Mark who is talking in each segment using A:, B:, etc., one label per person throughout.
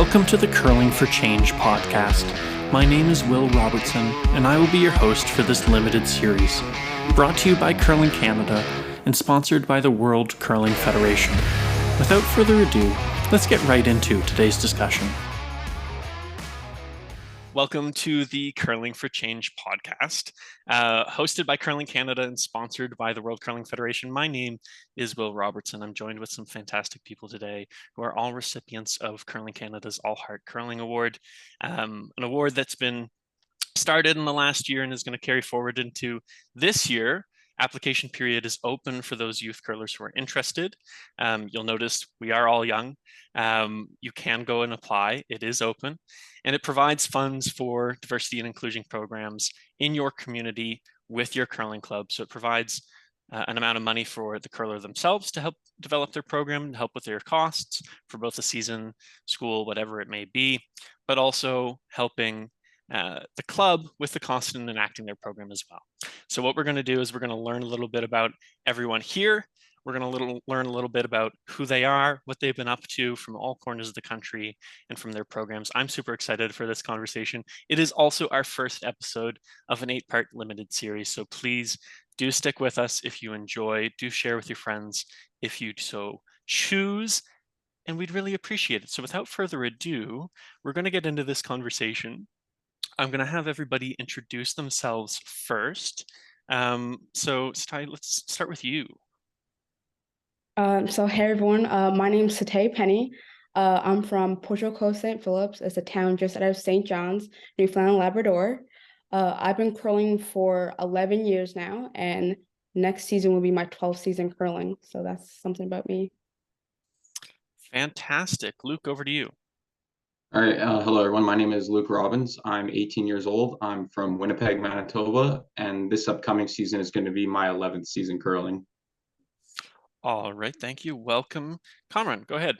A: Welcome to the Curling for Change podcast. My name is Will Robertson, and I will be your host for this limited series, brought to you by Curling Canada and sponsored by the World Curling Federation. Without further ado, let's get right into today's discussion. Welcome to the Curling for Change podcast, hosted by Curling Canada and sponsored by the World Curling Federation. My name is Will Robertson. I'm joined with some fantastic people today who are all recipients of Curling Canada's All Heart Curling Award, an award that's been started in the last year and is going to carry forward into this year. Application period is open for those youth curlers who are interested. You'll notice we are all young. You can go and apply. It is open, and it provides funds for diversity and inclusion programs in your community with your curling club. So it provides an amount of money for the curler themselves to help develop their program and help with their costs for both the season, school, whatever it may be, but also helping the club with the cost in enacting their program as well. So what we're going to do is we're going to learn a little bit about everyone here. We're going to learn a little bit about who they are, what they've been up to from all corners of the country and from their programs. I'm super excited for this conversation. It is also our first episode of an 8-part limited series. So please do stick with us if you enjoy. Do share with your friends if you so choose. And we'd really appreciate it. So without further ado, we're going to get into this conversation. I'm going to have everybody introduce themselves first. So Satay, let's start with you.
B: Hey everyone, my name is Satay Penny. I'm from Portugal Coast, St. Phillips. It's a town just out of St. John's, Newfoundland, Labrador. I've been curling for 11 years now, and next season will be my 12th season curling. So that's something about me.
A: Fantastic. Luke, over to you.
C: All right. Hello, everyone. My name is Luke Robbins. I'm 18 years old. I'm from Winnipeg, Manitoba, and this upcoming season is going to be my 11th season curling.
A: All right. Thank you. Welcome. Kamran, go ahead.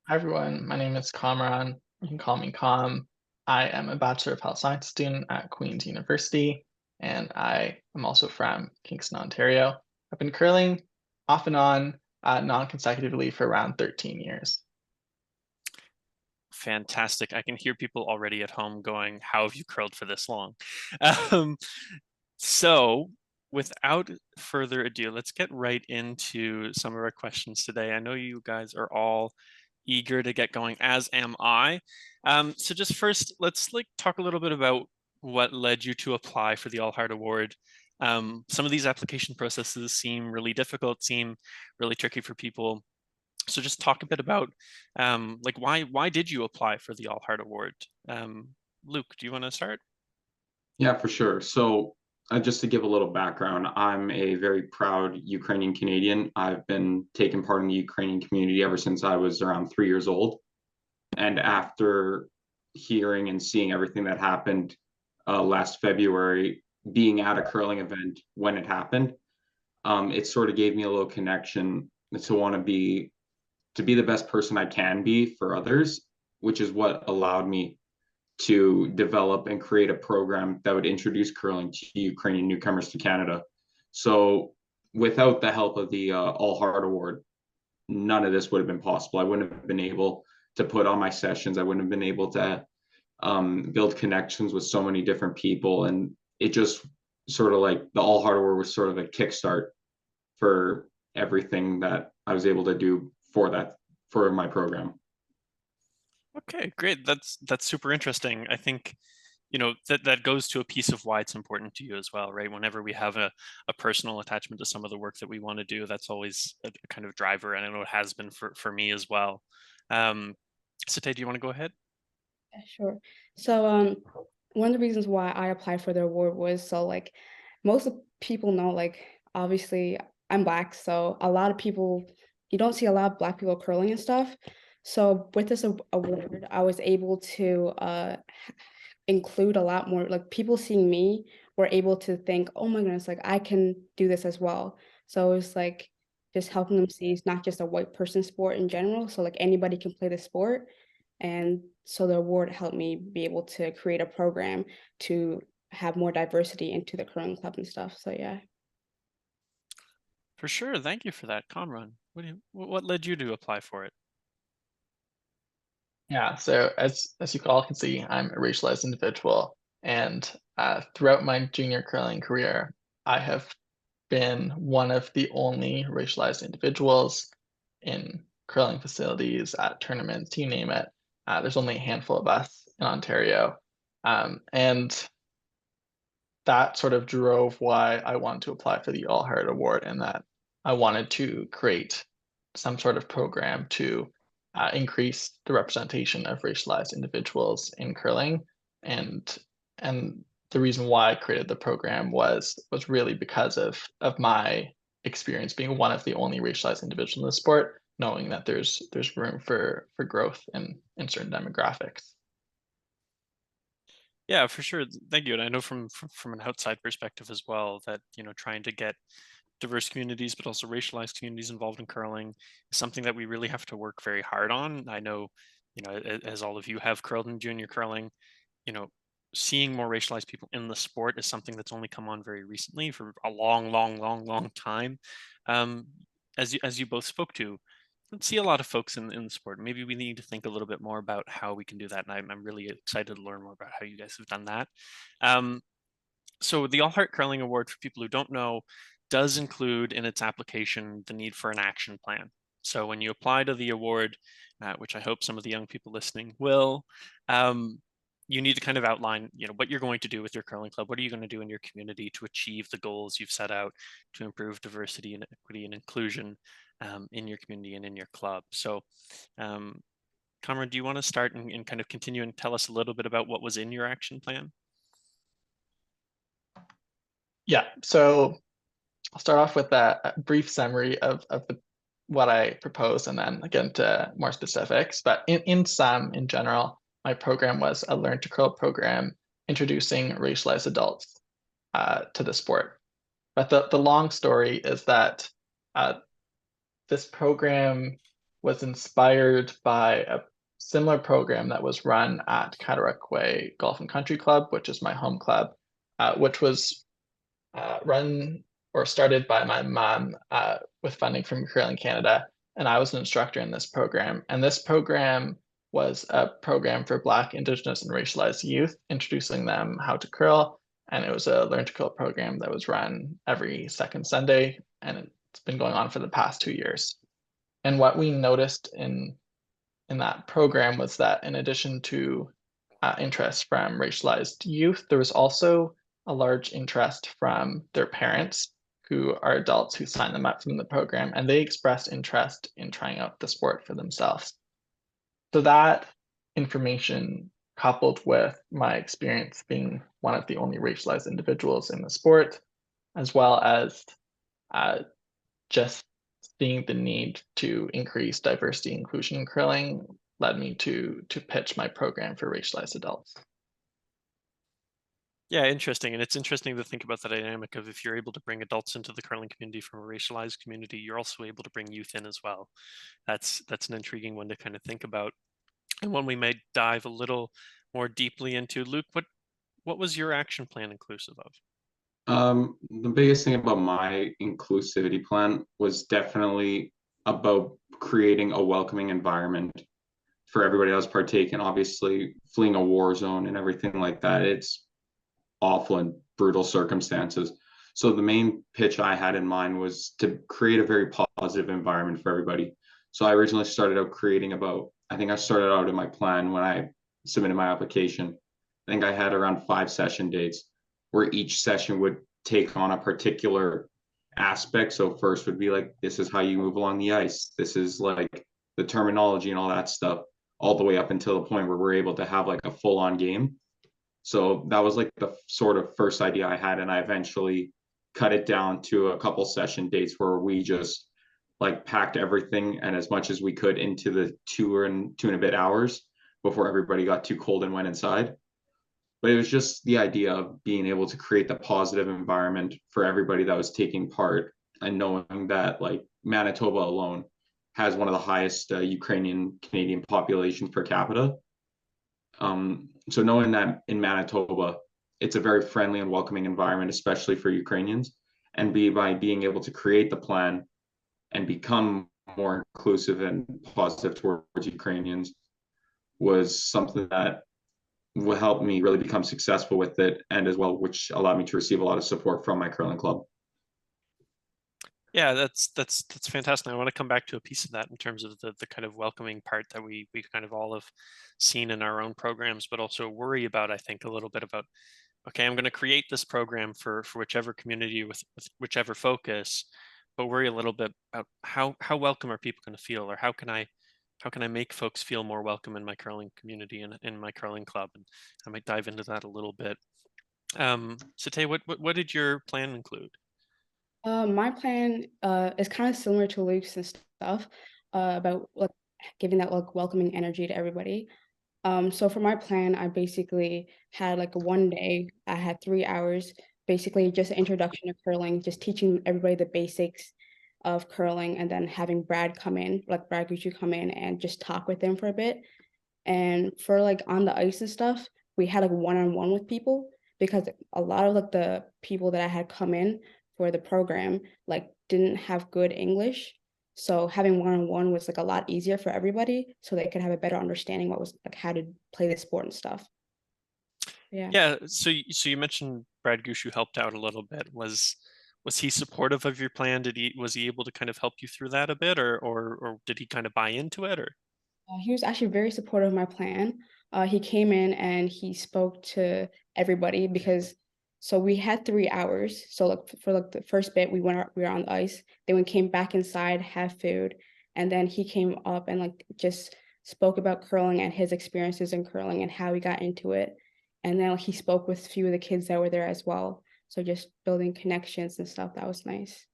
D: Hi, everyone. My name is Kamran. You can call me Kam. I am a Bachelor of Health Science student at Queen's University, and I am also from Kingston, Ontario. I've been curling off and on, non-consecutively for around 13 years.
A: Fantastic. I can hear people already at home going, how have you curled for this long? So without further ado, let's get right into some of our questions today. I know you guys are all eager to get going, as am I. So just first, let's talk a little bit about what led you to apply for the All Heart Award. Some of these application processes seem really difficult, seem really tricky for people. So just talk a bit about why did you apply for the All Heart Award? Luke, do you want to start?
C: Yeah, for sure. So just to give a little background, I'm a very proud Ukrainian Canadian. I've been taking part in the Ukrainian community ever since I was around 3 years old. And after hearing and seeing everything that happened last February, being at a curling event when it happened, it sort of gave me a little connection to want to be the best person I can be for others, which is what allowed me to develop and create a program that would introduce curling to Ukrainian newcomers to Canada. So without the help of the All Heart Award, none of this would have been possible. I wouldn't have been able to put on my sessions. I wouldn't have been able to build connections with so many different people. And it just sort of like the All Heart Award was sort of a kickstart for everything that I was able to do for my program.
A: Okay, great. That's super interesting. I think, that goes to a piece of why it's important to you as well, right? Whenever we have a personal attachment to some of the work that we want to do, that's always a kind of driver, and I know it has been for me as well. Satay, do you want to go ahead?
B: Yeah, sure. So one of the reasons why I applied for the award was most of people know, obviously I'm Black, so a lot of people, you don't see a lot of Black people curling and stuff. So with this award, I was able to include a lot more, people seeing me were able to think, oh my goodness, I can do this as well. So it's just helping them see it's not just a white person sport in general. So anybody can play the sport. And so the award helped me be able to create a program to have more diversity into the curling club and stuff. So yeah.
A: For sure. Thank you for that, Kamran. What led you to apply for it?
D: Yeah, so as you all can see, I'm a racialized individual, and throughout my junior curling career, I have been one of the only racialized individuals in curling facilities, at tournaments, you name it. There's only a handful of us in Ontario, and that sort of drove why I wanted to apply for the All Heart Award, and that I wanted to create some sort of program to increase the representation of racialized individuals in curling. And the reason why I created the program was really because of my experience being one of the only racialized individuals in the sport, knowing that there's room for growth in certain demographics.
A: Yeah, for sure. Thank you. And I know from an outside perspective as well that, trying to get diverse communities, but also racialized communities involved in curling is something that we really have to work very hard on. I know, as all of you have curled in junior curling, you know, seeing more racialized people in the sport is something that's only come on very recently. For a long, long, long, long time. Um, as you both spoke to, don't see a lot of folks in the sport. Maybe we need to think a little bit more about how we can do that. And I'm really excited to learn more about how you guys have done that. Um, so the All Heart Curling Award, for people who don't know, does include in its application the need for an action plan. So when you apply to the award, which I hope some of the young people listening will, you need to kind of outline, what you're going to do with your curling club. What are you going to do in your community to achieve the goals you've set out to improve diversity and equity and inclusion in your community and in your club? So, Cameron, do you want to start and kind of continue and tell us a little bit about what was in your action plan?
D: Yeah, so I'll start off with a brief summary of what I propose and then get into more specifics. But in sum, in general, my program was a Learn to Curl program introducing racialized adults to the sport. But the long story is that this program was inspired by a similar program that was run at Cataraqui Golf and Country Club, which is my home club, which was run or started by my mom with funding from Curling Canada. And I was an instructor in this program. And this program was a program for Black, Indigenous, and racialized youth, introducing them how to curl. And it was a Learn to Curl program that was run every second Sunday. And it's been going on for the past 2 years. And what we noticed in that program was that in addition to interest from racialized youth, there was also a large interest from their parents, who are adults who signed them up from the program, and they expressed interest in trying out the sport for themselves. So that information, coupled with my experience being one of the only racialized individuals in the sport, as well as just seeing the need to increase diversity and inclusion in curling, led me to pitch my program for racialized adults.
A: Yeah, interesting. And it's interesting to think about the dynamic of, if you're able to bring adults into the curling community from a racialized community, you're also able to bring youth in as well. That's an intriguing one to kind of think about, and one we may dive a little more deeply into. Luke, what was your action plan inclusive of?
C: The biggest thing about my inclusivity plan was definitely about creating a welcoming environment for everybody that was partaking. Obviously, fleeing a war zone and everything like that, it's awful and brutal circumstances. So the main pitch I had in mind was to create a very positive environment for everybody. So I originally started out creating I think I started out in my plan when I submitted my application. I think I had around 5 session dates where each session would take on a particular aspect. So first would be like, this is how you move along the ice. This is like the terminology and all that stuff, all the way up until the point where we're able to have like a full on game. So that was like the sort of first idea I had, and I eventually cut it down to a couple session dates where we just like packed everything and as much as we could into the 2 and a bit hours before everybody got too cold and went inside. But it was just the idea of being able to create the positive environment for everybody that was taking part, and knowing that like Manitoba alone has one of the highest Ukrainian Canadian populations per capita. So knowing that in Manitoba, it's a very friendly and welcoming environment, especially for Ukrainians, and by being able to create the plan and become more inclusive and positive towards Ukrainians, was something that will help me really become successful with it, and as well, which allowed me to receive a lot of support from my curling club.
A: Yeah, that's fantastic. I want to come back to a piece of that in terms of the kind of welcoming part that we kind of all have seen in our own programs, but also worry about, I think, a little bit about, okay, I'm going to create this program for whichever community with whichever focus, but worry a little bit about how welcome are people going to feel, or how can I make folks feel more welcome in my curling community and in my curling club? And I might dive into that a little bit. Sate, what did your plan include?
B: My plan is kind of similar to Luke's and stuff about like giving that like welcoming energy to everybody. So for my plan, I basically had like a one day, I had 3 hours, basically just an introduction to curling, just teaching everybody the basics of curling, and then having Brad come in, like Brad Gucci come in and just talk with them for a bit. And for like on the ice and stuff, we had like one-on-one with people, because a lot of like the people that I had come in for the program like didn't have good English. So having one-on-one was like a lot easier for everybody, so they could have a better understanding what was like how to play the sport and stuff. Yeah.
A: Yeah, so you mentioned Brad Gushu helped out a little bit. Was he supportive of your plan? Was he able to kind of help you through that a bit, or did he kind of buy into it, or?
B: He was actually very supportive of my plan. He came in and he spoke to everybody, because so we had 3 hours. So like for like the first bit, we were on the ice. Then we came back inside, have food, and then he came up and like just spoke about curling and his experiences in curling and how he got into it. And then he spoke with a few of the kids that were there as well. So just building connections and stuff. That was nice.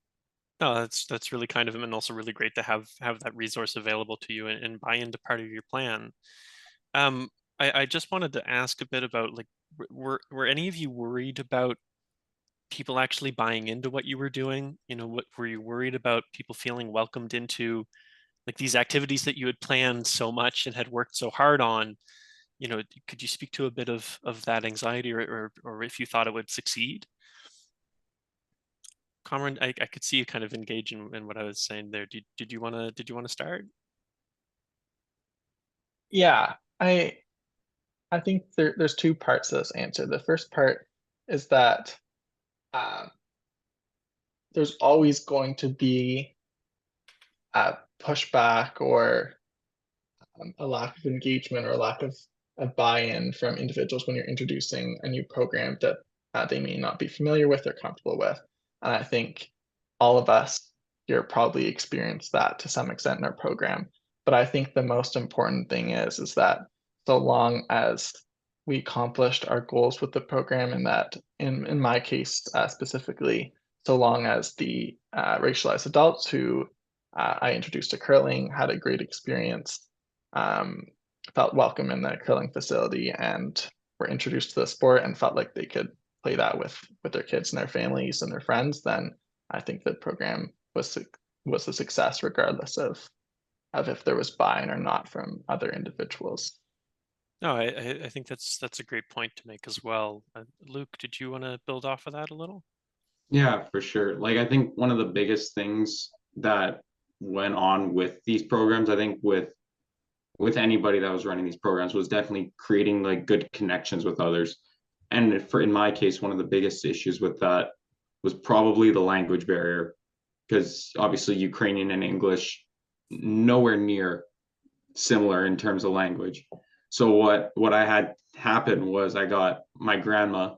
A: No, that's really kind of him, and also really great to have that resource available to you and buy into part of your plan. I just wanted to ask a bit about, like, were any of you worried about people actually buying into what you were doing? You know, what were you worried about people feeling welcomed into, like, these activities that you had planned so much and had worked so hard on? You know, could you speak to a bit of that anxiety, or if you thought it would succeed? Cameron, I could see you kind of engage in what I was saying there. Did you want to start?
D: Yeah, I think there's two parts to this answer. The first part is that uh, there's always going to be a pushback or a lack of engagement or a lack of a buy-in from individuals when you're introducing a new program that they may not be familiar with or comfortable with. And I think all of us here probably experienced that to some extent in our program. But I think the most important thing is that so long as we accomplished our goals with the program, and that in my case specifically, so long as the racialized adults who I introduced to curling had a great experience, um, felt welcome in the curling facility, and were introduced to the sport and felt like they could play that with their kids and their families and their friends, then I think the program was a success regardless of if there was buy-in or not from other individuals.
A: No, I think that's a great point to make as well. Luke, did you want to build off of that a little?
C: Yeah, for sure. Like, I think one of the biggest things that went on with these programs, I think with anybody that was running these programs, was definitely creating like good connections with others. And for in my case, one of the biggest issues with that was probably the language barrier, because obviously Ukrainian and English nowhere near similar in terms of language. So what I had happen was I got my grandma,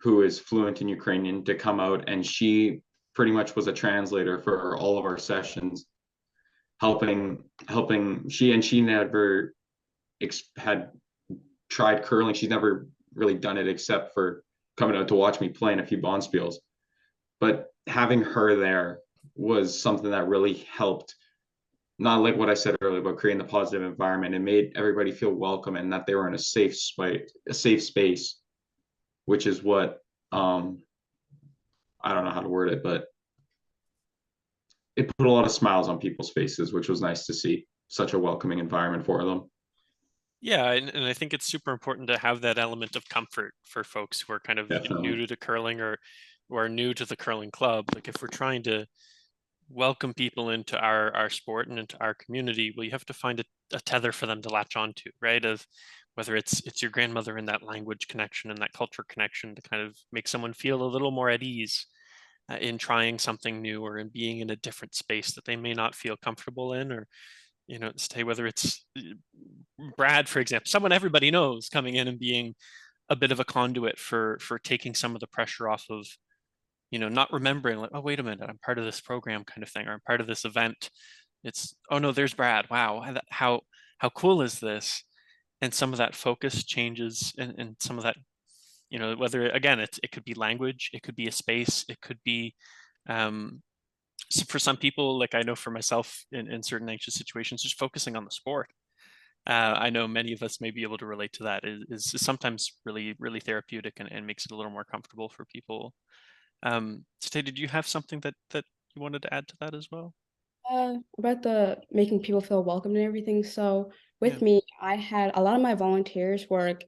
C: who is fluent in Ukrainian, to come out, and she pretty much was a translator for all of our sessions, helping she never had tried curling. She's never really done it except for coming out to watch me play in a few bonspiels. But having her there was something that really helped, not like what I said earlier about creating the positive environment. It made everybody feel welcome and that they were in a safe space, which is what I don't know how to word it, but it put a lot of smiles on people's faces, which was nice to see. Such a welcoming environment for them.
A: Yeah, and I think it's super important to have that element of comfort for folks who are kind of, you know,
C: Definitely.
A: new to the curling, or are new to the curling club. Like, if we're trying to welcome people into our sport and into our community, well, you have to find a tether for them to latch onto, right? Of whether it's your grandmother and that language connection and that culture connection to kind of make someone feel a little more at ease in trying something new or in being in a different space that they may not feel comfortable in, or stay, whether it's Brad, for example, someone everybody knows coming in and being a bit of a conduit for taking some of the pressure off of not remembering, like, oh, wait a minute, I'm part of this program kind of thing, or I'm part of this event. It's, oh no, there's Brad. Wow, how cool is this? And some of that focus changes, and some of that, whether again it could be language, it could be a space, it could be so for some people, like I know for myself in certain anxious situations, just focusing on the sport. I know many of us may be able to relate to that. Is sometimes really, really therapeutic, and makes it a little more comfortable for people. Stay, did you have something that you wanted to add to that as well?
B: About the making people feel welcome and everything. So
A: Yeah.
B: with me, I had a lot of my volunteers were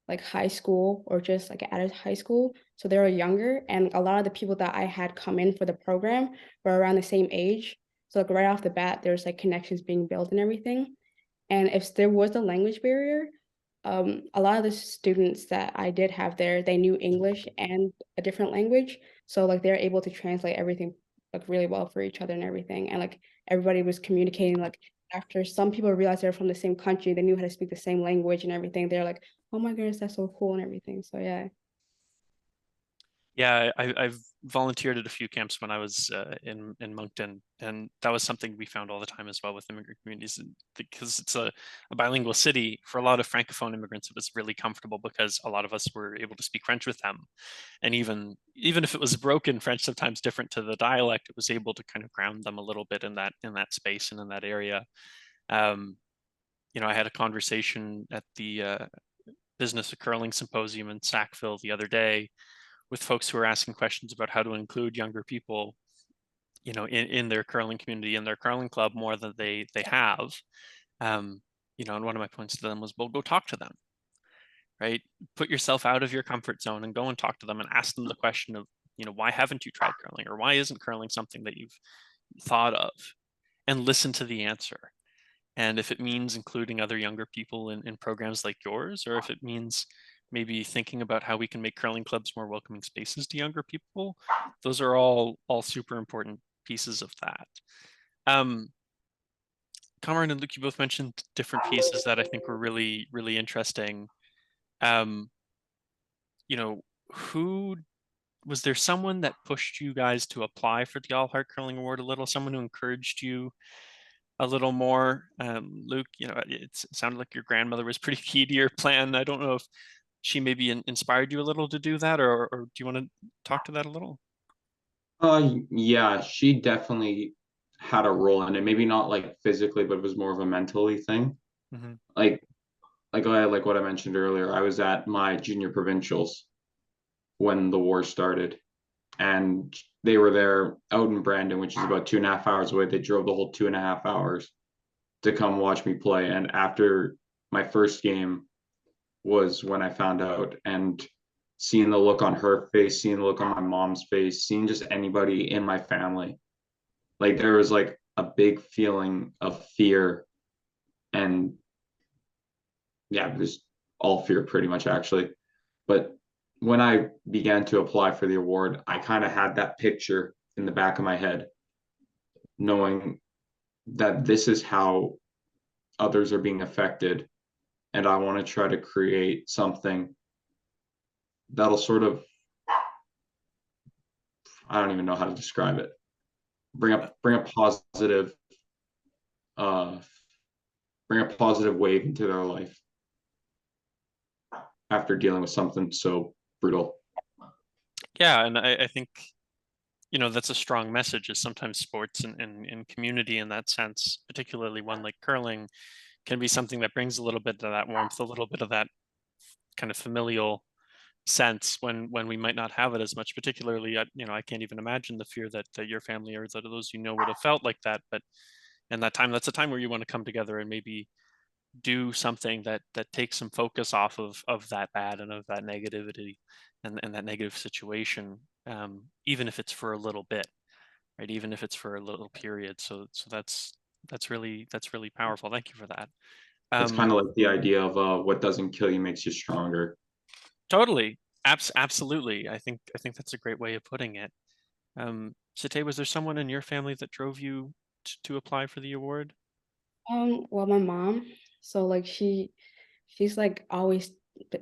B: like high school or just like out of high school. So they were younger, and a lot of the people that I had come in for the program were around the same age. So like right off the bat, there's like connections being built and everything. And if there was a language barrier, a lot of the students that I did have there, they knew English and a different language. So like they're able to translate everything like really well for each other and everything. And like everybody was communicating like after some people realized they're from the same country, they knew how to speak the same language and everything. They're like, oh my goodness, that's so cool and everything. So yeah.
A: Yeah, I've volunteered at a few camps when I was in Moncton, and that was something we found all the time as well with immigrant communities, because it's a bilingual city. For a lot of francophone immigrants, it was really comfortable because a lot of us were able to speak French with them, and even if it was broken French, sometimes different to the dialect, it was able to kind of ground them a little bit in that space and in that area. Um, I had a conversation at the Business of Curling Symposium in Sackville the other day with folks who are asking questions about how to include younger people, in their curling community, in their curling club more than they have. Um, and one of my points to them was, well, go talk to them, right? Put yourself out of your comfort zone and go and talk to them and ask them the question of, why haven't you tried curling, or why isn't curling something that you've thought of, and listen to the answer. And if it means including other younger people in programs like yours, or if it means maybe thinking about how we can make curling clubs more welcoming spaces to younger people, those are all super important pieces of that. Cameron and Luke, you both mentioned different pieces that I think were really, really interesting. Um, who was there someone that pushed you guys to apply for the All Heart Curling Award a little? Someone who encouraged you a little more? Luke, it sounded like your grandmother was pretty key to your plan. I don't know if she maybe inspired you a little to do that, or do you want to talk to that a little?
C: Yeah, she definitely had a role in it. Maybe not like physically, but it was more of a mentally thing.
A: Mm-hmm.
C: Like like what I mentioned earlier, I was at my junior provincials when the war started, and they were there out in Brandon, which is about 2.5 hours away. They drove the whole 2.5 hours to come watch me play. And after my first game was when I found out, and seeing the look on her face, seeing the look on my mom's face, seeing just anybody in my family, like there was like a big feeling of fear, and yeah, it was all fear pretty much actually. But when I began to apply for the award, I kind of had that picture in the back of my head, knowing that this is how others are being affected. And I want to try to create something that'll sort of, I don't even know how to describe it, bring a positive, uh, bring a positive wave into their life after dealing with something so brutal.
A: Yeah, and I think that's a strong message. Is sometimes sports and community in that sense, particularly one like curling, can be something that brings a little bit of that warmth, a little bit of that kind of familial sense when we might not have it as much. Particularly, I can't even imagine the fear that your family or that those would have felt like that. But in that time, that's a time where you want to come together and maybe do something that takes some focus off of that bad and of that negativity and that negative situation, even if it's for a little bit. right? Even if it's for a little period. So that's really powerful. Thank you for that.
C: It's kind of like the idea of what doesn't kill you makes you stronger.
A: Totally. Absolutely. I think that's a great way of putting it. Sate, was there someone in your family that drove you to apply for the award?
B: Well, my mom, so like she's like always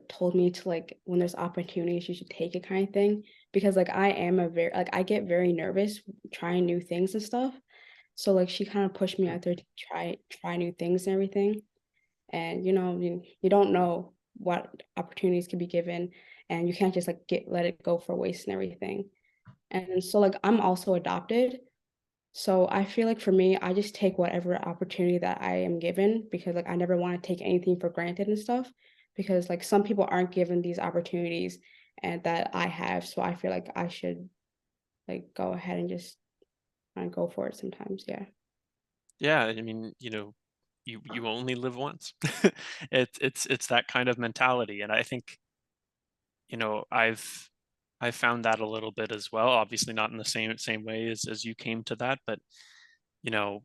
B: told me to like when there's opportunities, you should take it kind of thing. Because like I am a very like I get very nervous trying new things and stuff. So like she kind of pushed me out there to try new things and everything. And you don't know what opportunities can be given, and you can't just like let it go for waste and everything. And so like I'm also adopted, so I feel like for me, I just take whatever opportunity that I am given, because like I never want to take anything for granted and stuff, because like some people aren't given these opportunities and that I have. So I feel like I should like go ahead and just go for it sometimes. Yeah.
A: Yeah, I mean, you only live once. It's that kind of mentality, and I think, I've found that a little bit as well. Obviously, not in the same way as you came to that, but you know,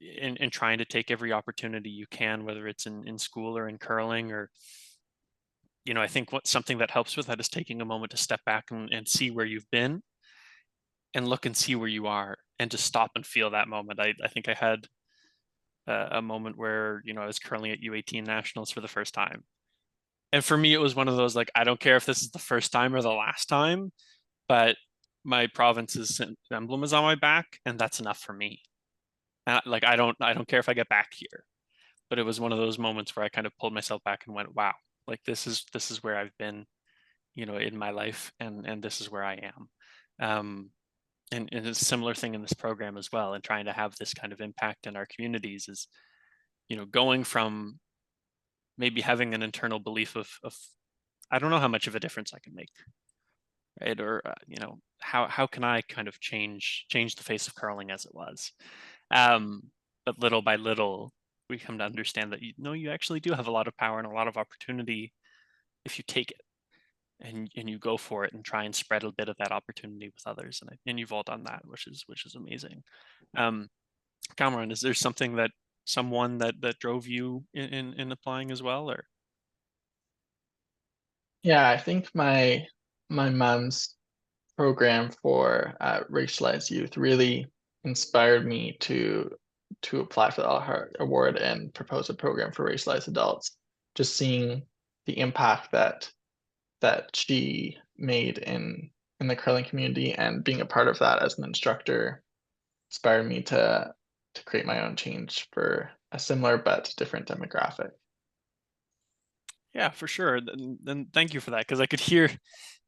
A: in trying to take every opportunity you can, whether it's in school or in curling, or I think something that helps with that is taking a moment to step back and see where you've been, and look and see where you are, and just stop and feel that moment. I think I had a moment where I was curling at U18 nationals for the first time, and for me it was one of those, like, I don't care if this is the first time or the last time, but my province's emblem is on my back, and that's enough for me. Like, I don't care if I get back here. But it was one of those moments where I kind of pulled myself back and went, wow, like this is where I've been, in my life, and this is where I am. And it's a similar thing in this program as well, and trying to have this kind of impact in our communities is, going from maybe having an internal belief of I don't know how much of a difference I can make, right? Or how can I kind of change the face of curling as it was. But little by little, we come to understand that you actually do have a lot of power and a lot of opportunity if you take it, and you go for it and try and spread a bit of that opportunity with others. And you've all done that, which is amazing. Um, Cameron, is there someone that drove you in applying as well, or?
D: Yeah, I think my mom's program for racialized youth really inspired me to apply for the Al Hart Award and propose a program for racialized adults. Just seeing the impact that she made in the curling community and being a part of that as an instructor inspired me to create my own change for a similar but different demographic.
A: Yeah, for sure. Then thank you for that, because I could hear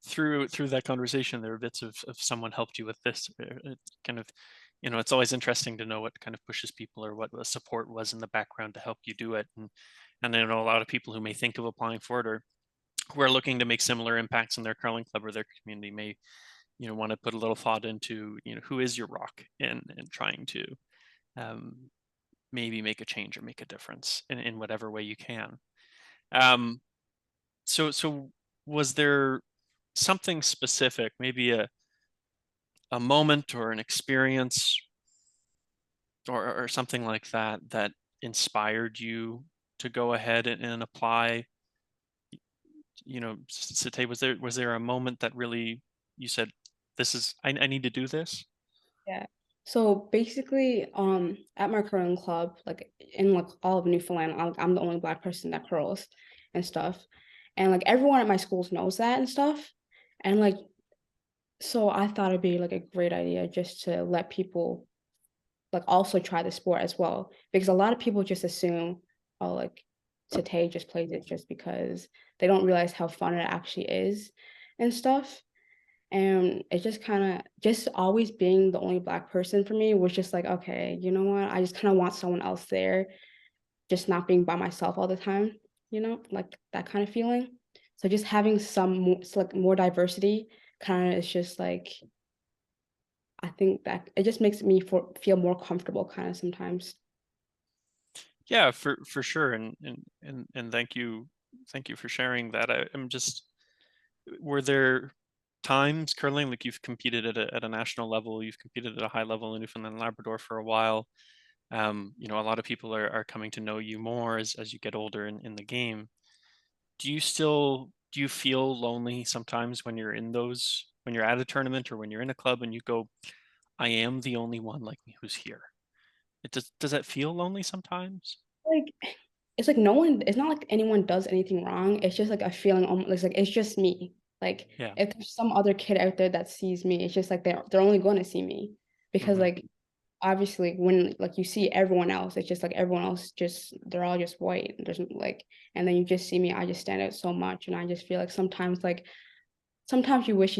A: through that conversation there were bits of someone helped you with this. It kind of, it's always interesting to know what kind of pushes people, or what the support was in the background to help you do it. And I know a lot of people who may think of applying for it, or who are looking to make similar impacts in their curling club or their community, may want to put a little thought into who is your rock, and trying to um, maybe make a change or make a difference in whatever way you can. So was there something specific, maybe a moment or an experience, or something like that inspired you to go ahead and apply? Sate, was there a moment that really you said, this is, I need to do this?
B: Yeah. So basically, at my curling club, like in like all of Newfoundland, I'm the only Black person that curls and stuff, and like everyone at my schools knows that and stuff, and like so I thought it'd be like a great idea just to let people like also try the sport as well, because a lot of people just assume, oh, like Tate just plays it just because they don't realize how fun it actually is and stuff. And it just kind of just always being the only Black person for me was just like, okay, you know what? I just kind of want someone else there, just not being by myself all the time, like that kind of feeling. So just having some more, like more diversity kind of is just like, I think that it just makes me feel more comfortable kind of sometimes.
A: Yeah, for sure. And thank you for sharing that. I'm just, were there times curling? Like you've competed at a national level, you've competed at a high level in Newfoundland and Labrador for a while. You know, a lot of people are coming to know you more as you get older in the game. Do you feel lonely sometimes when you're when you're at a tournament or when you're in a club and you go, I am the only one like me who's here? Does that feel lonely sometimes?
B: Like it's like no one, it's not like anyone does anything wrong. It's just like a feeling almost like it's just me. Like
A: Yeah.
B: if there's some other kid out there that sees me, it's just like they're only going to see me because
A: Mhm.
B: like obviously when like you see everyone else, it's just like everyone else just they're all just white. There's like and then you just see me, I just stand out so much and I just feel like sometimes you wish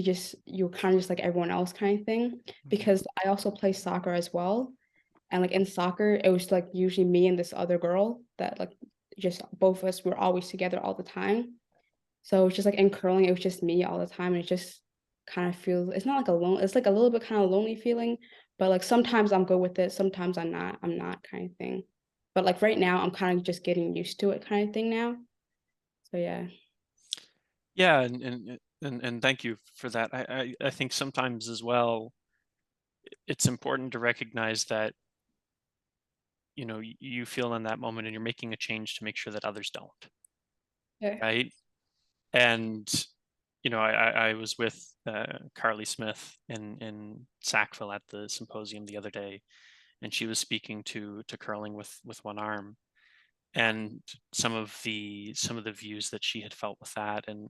B: you were kind of just like everyone else kind of thing because I also play soccer as well. And like in soccer, it was like usually me and this other girl that like just both of us were always together all the time. So it's just like in curling, it was just me all the time. And it just kind of feels it's not like it's like a little bit kind of lonely feeling, but like sometimes I'm good with it, sometimes I'm not kind of thing. But like right now, I'm kind of just getting used to it kind of thing now. So yeah.
A: Yeah, and thank you for that. I think sometimes as well, it's important to recognize that, you know, you feel in that moment and you're making a change to make sure that others don't,
B: Yeah.
A: right? And you know, I was with Carly Smith in Sackville at the symposium the other day, and she was speaking to curling with one arm, and some of the views that she had felt with that, and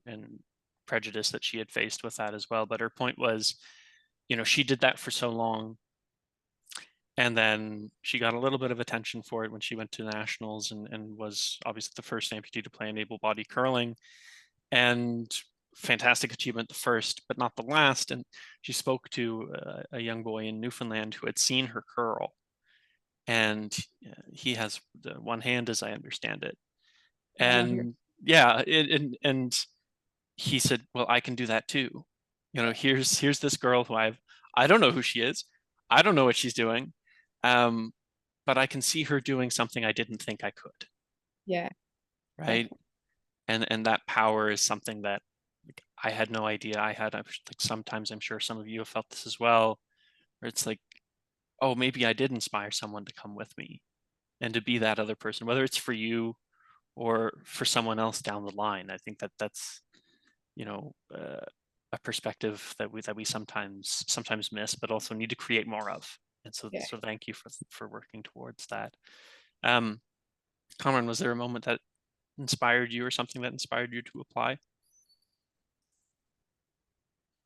A: prejudice that she had faced with that as well. But her point was, you know, she did that for so long, and then she got a little bit of attention for it when she went to nationals and was obviously the first amputee to play in able body curling, and fantastic achievement the first but not the last. And she spoke to a young boy in Newfoundland who had seen her curl, and he has the one hand as I understand it.
B: Yeah.
A: And yeah, and he said, well, I can do that too. You know, here's this girl who I don't know who she is, I don't know what she's doing, um but I can see her doing something I didn't think I could,
B: Yeah.
A: right? And that power is something that, like, I had no idea I had. Like sometimes I'm sure some of you have felt this as well, where it's like, oh, maybe I did inspire someone to come with me and to be that other person, whether it's for you or for someone else down the line. I think that that's, you know, a perspective that we sometimes miss, but also need to create more of. And
B: Yeah.
A: so thank you for working towards that. Um, Cameron, was there a moment that inspired you or something that inspired you to apply?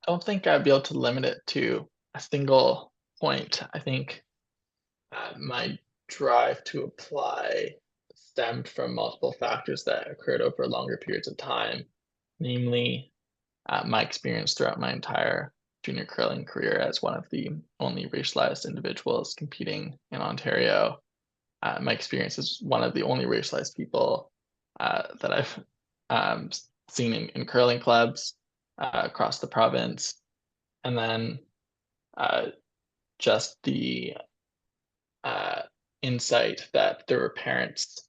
D: I don't think I'd be able to limit it to a single point. I think my drive to apply stemmed from multiple factors that occurred over longer periods of time, namely my experience throughout my entire junior curling career as one of the only racialized individuals competing in Ontario. My experience as one of the only racialized people that I've um, seen in curling clubs across the province. And then uh, just the uh, insight that there were parents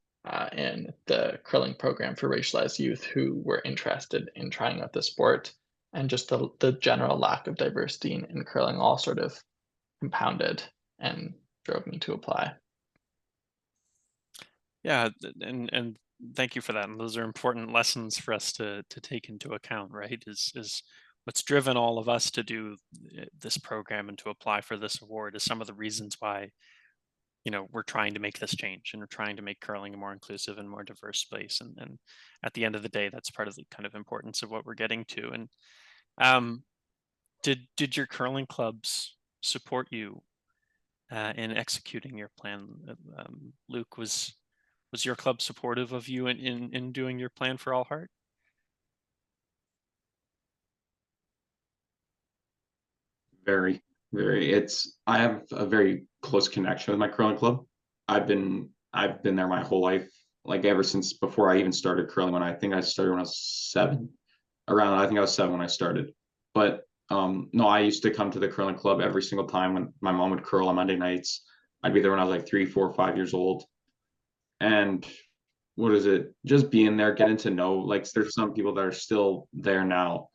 D: in the curling program for racialized youth who were interested in trying out the sport, and just the general lack of diversity in curling all sort of compounded and drove me to apply.
A: Yeah, and thank you for that. And those are important lessons for us to take into account, right? Is what's driven all of us to do this program and to apply for this award is some of the reasons why, you know, we're trying to make this change and we're trying to make curling a more inclusive and more diverse space. And at the end of the day, that's part of the kind of importance of what we're getting to. And um, did your curling clubs support you in executing your plan? Luke, was your club supportive of you in doing your plan for All Heart?
C: Very, very. I have a very close connection with my curling club. I've been there my whole life, like ever since before I even started curling. When I think I started when I was 7, around I think I was 7 when I started. But no, I used to come to the curling club every single time when my mom would curl on Monday nights. I'd be there when I was like 3, 4, 5 years old. And what is it? Just being there, getting to know, like there's some people that are still there now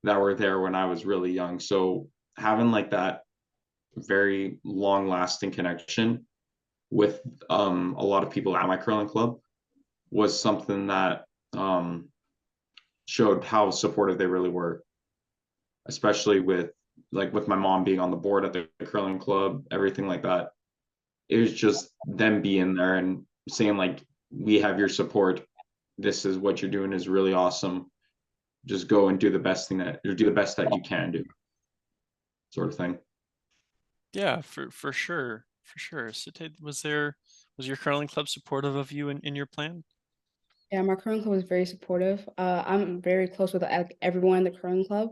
C: that were there when I was really young. So having like that very long lasting connection with a lot of people at my curling club was something that showed how supportive they really were, especially with my mom being on the board at the curling club, everything like that. It was just them being there and saying like, we have your support. This is what you're doing is really awesome. Just go and do the best that you can do, sort of thing.
A: Yeah, for sure, for sure. So was your curling club supportive of you in your plan?
B: Yeah, my curling club is very supportive. I'm very close with like everyone in the curling club.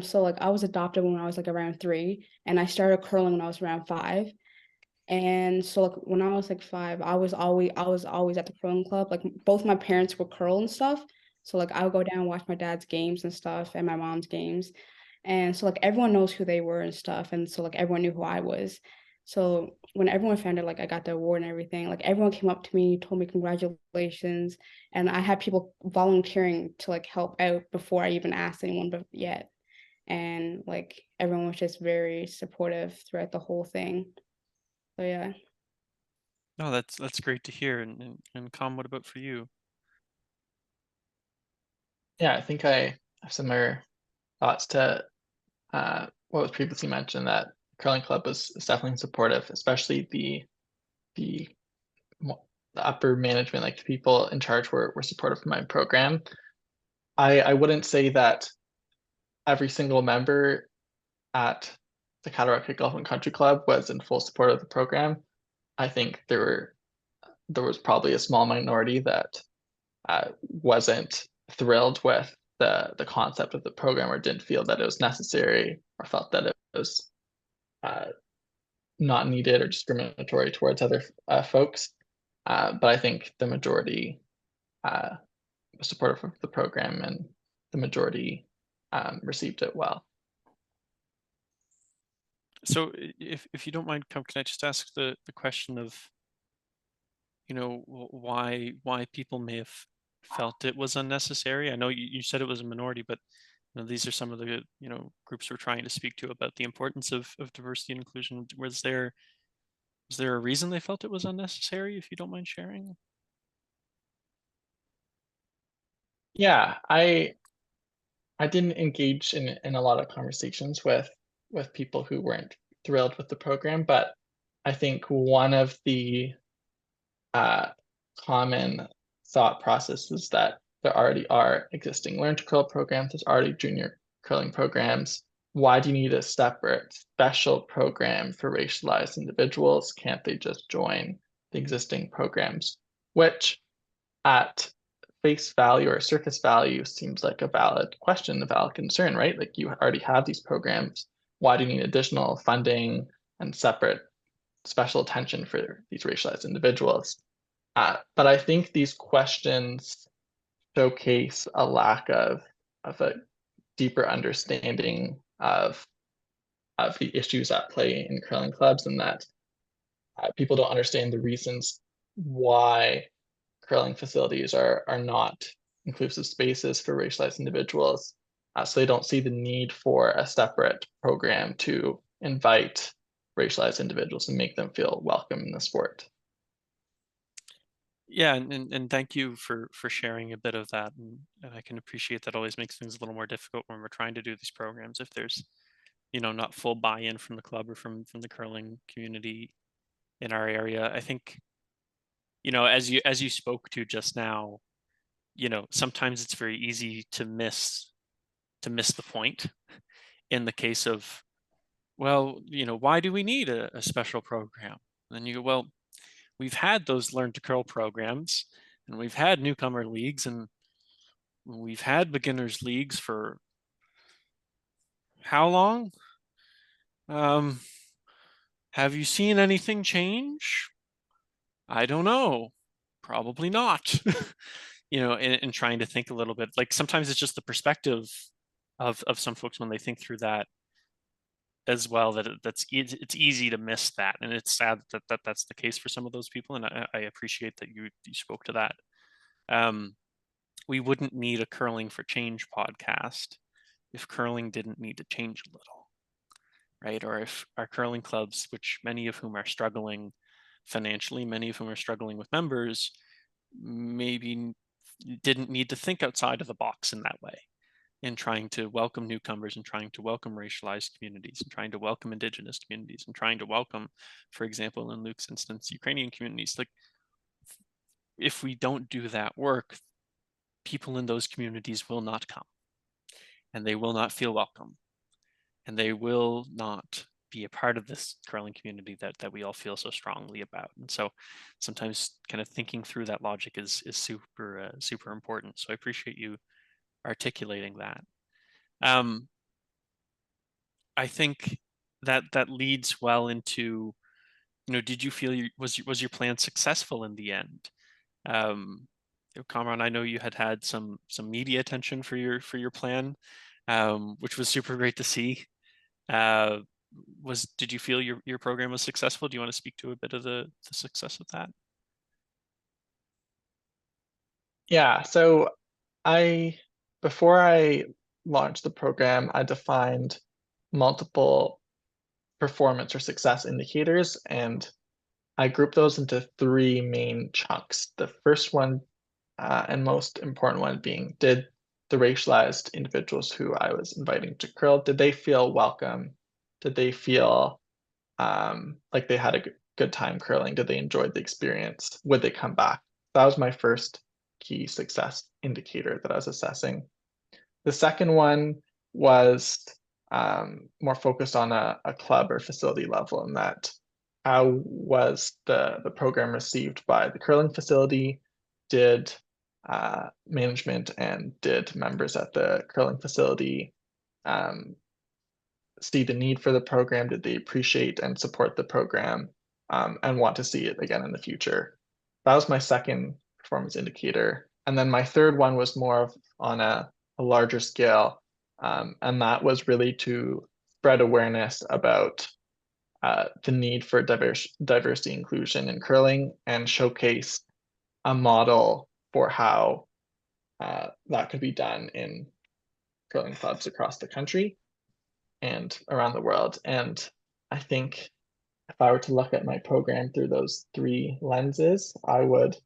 B: So like I was adopted when I was like around 3, and I started curling when I was around 5. And so like when I was like 5, I was always at the curling club. Like both my parents were curl and stuff. So like I would go down and watch my dad's games and stuff and my mom's games. And so like everyone knows who they were and stuff. And so like everyone knew who I was. So when everyone found out like I got the award and everything, like everyone came up to me, told me congratulations. And I had people volunteering to like help out before I even asked anyone but yet. And like everyone was just very supportive throughout the whole thing. So yeah.
A: No, that's great to hear. And Com, what about for you?
D: Yeah, I think I have similar thoughts to what was previously mentioned, that curling club is definitely supportive, especially the the upper management, like the people in charge were supportive of my program. I wouldn't say that every single member at the Cataract Golf and Country Club was in full support of the program. I think there was probably a small minority that wasn't thrilled with the concept of the program, or didn't feel that it was necessary, or felt that it was uh, not needed or discriminatory towards other folks. But I think the majority was supportive of the program, and the majority received it well.
A: So if you don't mind, Com, can I just ask the question of, why people may have felt it was unnecessary? I know you said it was a minority, but these are some of the groups we're trying to speak to about the importance of diversity and inclusion. Was there a reason they felt it was unnecessary, if you don't mind sharing?
D: Yeah, I didn't engage in a lot of conversations with people who weren't thrilled with the program, but I think one of the uh, common thought processes that there already are existing learn to curl programs, there's already junior curling programs. Why do you need a separate special program for racialized individuals? Can't they just join the existing programs? Which at face value or surface value seems like a valid question, a valid concern, right? Like you already have these programs. Why do you need additional funding and separate special attention for these racialized individuals? But I think these questions showcase a lack of a deeper understanding of the issues at play in curling clubs, and that people don't understand the reasons why curling facilities are not inclusive spaces for racialized individuals. So they don't see the need for a separate program to invite racialized individuals and make them feel welcome in the sport.
A: Yeah, and thank you for sharing a bit of that. And I can appreciate that always makes things a little more difficult when we're trying to do these programs, if there's not full buy-in from the club or from the curling community in our area. I think as you spoke to just now, sometimes it's very easy to miss the point in the case of, well, why do we need a special program? And then you go, well, we've had those learn to curl programs, and we've had newcomer leagues, and we've had beginners leagues for how long? Have you seen anything change? I don't know. Probably not. And trying to think a little bit, like sometimes it's just the perspective of some folks when they think through that as well, that it's easy to miss that, and it's sad that's the case for some of those people, and I appreciate that you spoke to that. We wouldn't need a Curling for Change podcast if curling didn't need to change a little, right? Or if our curling clubs, which many of whom are struggling financially, many of whom are struggling with members, maybe didn't need to think outside of the box in that way, in trying to welcome newcomers and trying to welcome racialized communities and trying to welcome indigenous communities and trying to welcome, for example, in Luke's instance, Ukrainian communities. Like, if we don't do that work, people in those communities will not come, and they will not feel welcome, and they will not be a part of this curling community that we all feel so strongly about. And so sometimes kind of thinking through that logic is super super important. So I appreciate you articulating that. I think that leads well into, did you feel was your plan successful in the end? Kamran, I know you had some media attention for your plan, which was super great to see. Did you feel your program was successful? Do you want to speak to a bit of the success of that?
D: Yeah, so before I launched the program, I defined multiple performance or success indicators, and I grouped those into three main chunks. The first one and most important one being, did the racialized individuals who I was inviting to curl, did they feel welcome? Did they feel like they had a good time curling? Did they enjoy the experience? Would they come back? That was my first key success indicator that I was assessing. The second one was more focused on a club or facility level, in that how was the program received by the curling facility? Did management and did members at the curling facility see the need for the program? Did they appreciate and support the program and want to see it again in the future? That was my second performance indicator. And then my third one was more of on a larger scale. And that was really to spread awareness about the need for diversity inclusion in curling, and showcase a model for how that could be done in curling clubs across the country and around the world. And I think if I were to look at my program through those three lenses, I would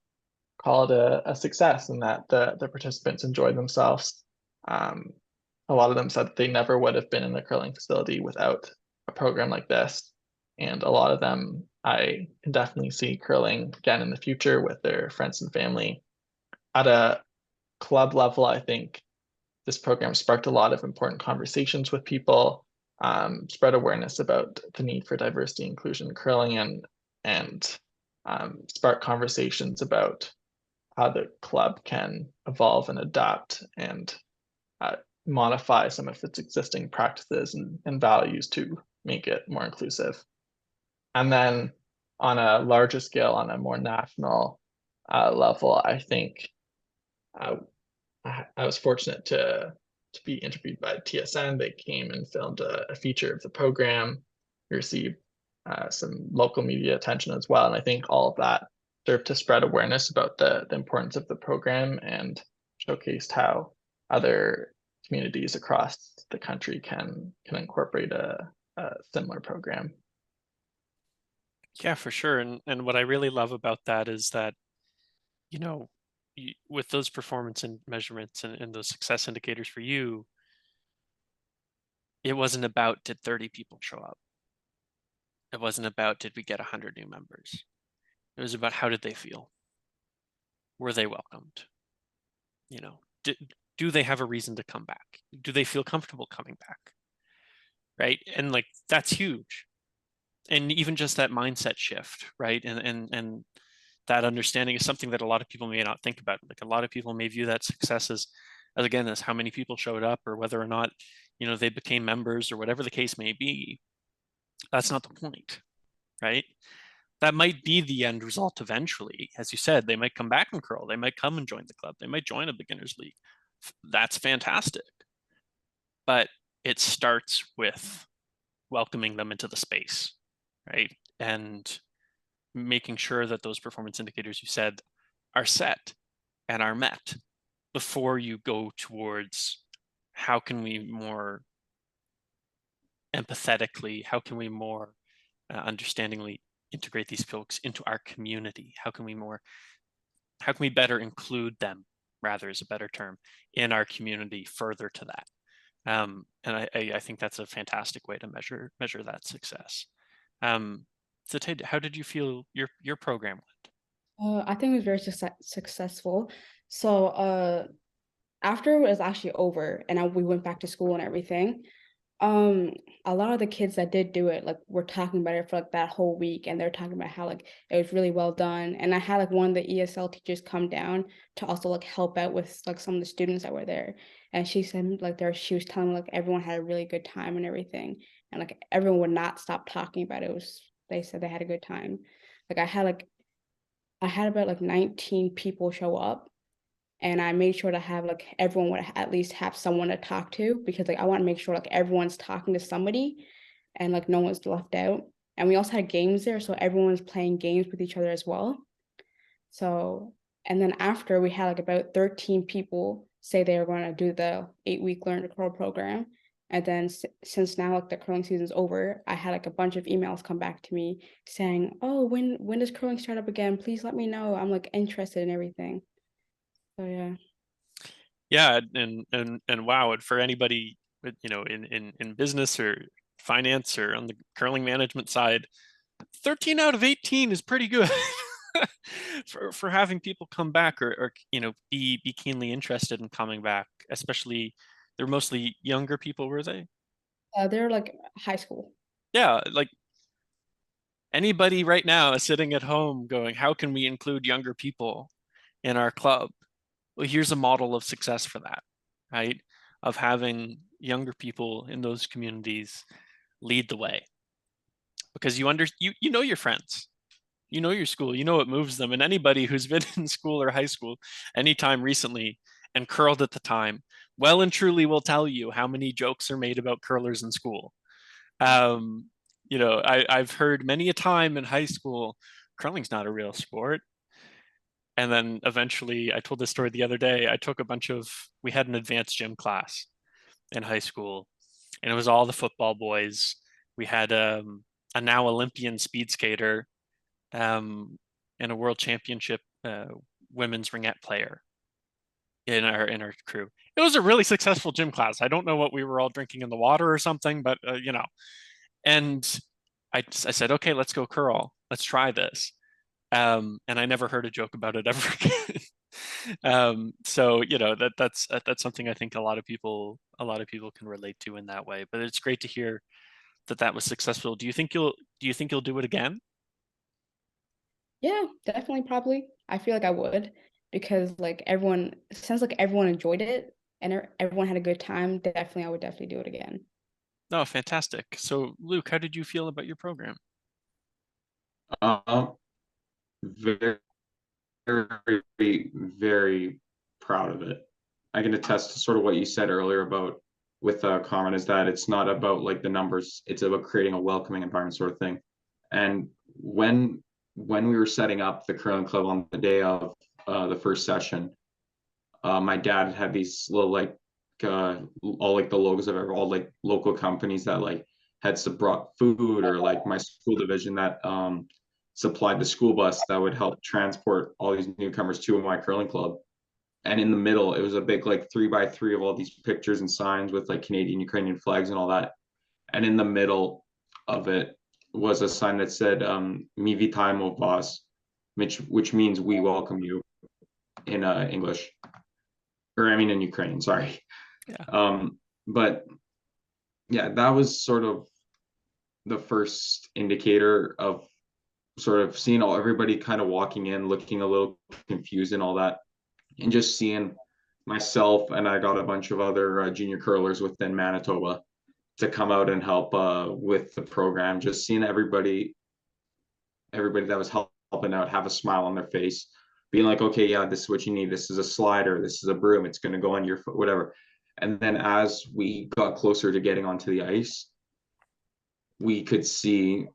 D: call it a success, in that the participants enjoyed themselves. A lot of them said that they never would have been in the curling facility without a program like this. And a lot of them, I can definitely see curling again in the future with their friends and family. At a club level, I think this program sparked a lot of important conversations with people, spread awareness about the need for diversity inclusion in curling, and spark conversations about how the club can evolve and adapt and modify some of its existing practices and values to make it more inclusive. And then on a larger scale, on a more national level, I think I was fortunate to be interviewed by TSN. They came and filmed a feature of the program. We received some local media attention as well, and I think all of that served to spread awareness about the importance of the program, and showcased how other communities across the country can incorporate a similar program.
A: Yeah, for sure. And what I really love about that is that, with those performance and measurements and those success indicators for you, it wasn't about, did 30 people show up? It wasn't about, did we get 100 new members? It was about, how did they feel? Were they welcomed? Do they have a reason to come back? Do they feel comfortable coming back? Right? And like, that's huge. And even just that mindset shift, right? And that understanding is something that a lot of people may not think about. Like, a lot of people may view that success as again, as how many people showed up, or whether or not, they became members, or whatever the case may be. That's not the point, right? That might be the end result eventually. As you said, they might come back and curl. They might come and join the club. They might join a beginners league. That's fantastic. But it starts with welcoming them into the space, right? And making sure that those performance indicators you said are set and are met before you go towards how can we more empathetically, how can we more understandingly integrate these folks into our community? How can we better include them, rather is a better term, in our community further to that? And I think that's a fantastic way to measure that success. So Ted, how did you feel your program went?
B: I think it was very successful. So after it was actually over and we went back to school and everything, a lot of the kids that did do it, like, were talking about it for like that whole week, and they're talking about how like it was really well done. And I had like one of the ESL teachers come down to also like help out with like some of the students that were there. And she said like she was telling like everyone had a really good time and everything. And like everyone would not stop talking about it. They said they had a good time. Like I had about like 19 people show up, and I made sure to have like everyone would at least have someone to talk to, because like I want to make sure like everyone's talking to somebody and like no one's left out. And we also had games there, so everyone was playing games with each other as well. So, and then after, we had like about 13 people say they were going to do the 8-week Learn to Curl program. And then since now like the curling season's over, I had like a bunch of emails come back to me saying, "Oh, when does curling start up again? Please let me know. I'm like interested in everything." So yeah.
A: Yeah, and wow, and for anybody, in business or finance or on the curling management side, 13 out of 18 is pretty good. for having people come back, or be keenly interested in coming back, especially they're mostly younger people, were they?
B: They're like high school.
A: Yeah, like anybody right now is sitting at home going, how can we include younger people in our club? Well, here's a model of success for that, right? Of having younger people in those communities lead the way, because you know your friends, you know your school, you know what moves them. And anybody who's been in school or high school anytime recently and curled at the time, well and truly will tell you how many jokes are made about curlers in school. um, I've heard many a time in high school, curling's not a real sport. And then eventually, I told this story the other day, we had an advanced gym class in high school, and it was all the football boys. We had a now Olympian speed skater, and a world championship women's ringette player in our crew. It was a really successful gym class. I don't know what we were all drinking in the water or something, but and I said, okay, let's go curl. Let's try this. And I never heard a joke about it ever again. So that's something I think a lot of people can relate to in that way. But it's great to hear that was successful. Do you think you'll do it again?
B: Yeah, definitely, probably. I feel like I would, because like everyone, since like everyone enjoyed it and everyone had a good time, definitely I would definitely do it again.
A: Oh, fantastic. So Luke, how did you feel about your program?
C: Very, very, very proud of it. I can attest to sort of what you said earlier about with Carmen, is that it's not about like the numbers, it's about creating a welcoming environment sort of thing. And when we were setting up the curling club on the day of the first session, my dad had these little like all like the logos of all like local companies that like had brought food, or like my school division that supplied the school bus that would help transport all these newcomers to my curling club. And in the middle, it was a big like 3x3 of all these pictures and signs with like Canadian, Ukrainian flags and all that. And in the middle of it was a sign that said "Mi vitaimo vas," which means "we welcome you" in English, or I mean in Ukrainian. Sorry.
A: Yeah.
C: But yeah, that was sort of the first indicator of sort of seeing everybody kind of walking in, looking a little confused and all that, and just seeing myself, and I got a bunch of other junior curlers within Manitoba to come out and help with the program. Just seeing everybody that was helping out have a smile on their face, being like, okay, yeah, this is what you need. This is a slider. This is a broom. It's going to go on your foot, whatever. And then as we got closer to getting onto the ice, we could see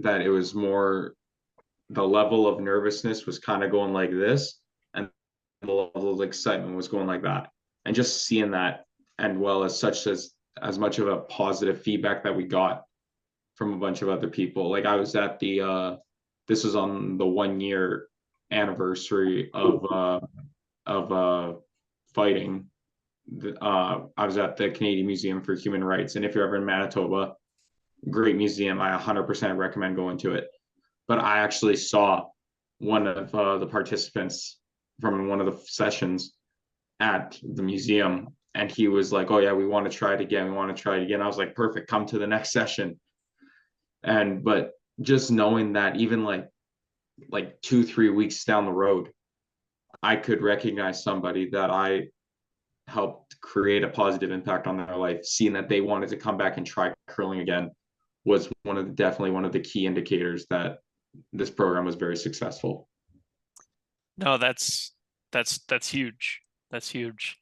C: that it was more, the level of nervousness was kind of going like this, and the level of excitement was going like that. And just seeing that and well as much of a positive feedback that we got from a bunch of other people. Like I was at the this was on the 1 year anniversary of fighting. I was at the Canadian Museum for Human Rights, and if you're ever in Manitoba, great museum. I 100% recommend going to it. But I actually saw one of the participants from one of the sessions at the museum, and he was like, "Oh yeah, we want to try it again. We want to try it again." I was like, "Perfect, come to the next session." And but just knowing that even like 2-3 weeks down the road, I could recognize somebody that I helped create a positive impact on their life, seeing that they wanted to come back and try curling again was definitely one of the key indicators that this program was very successful.
A: No, that's huge. That's huge.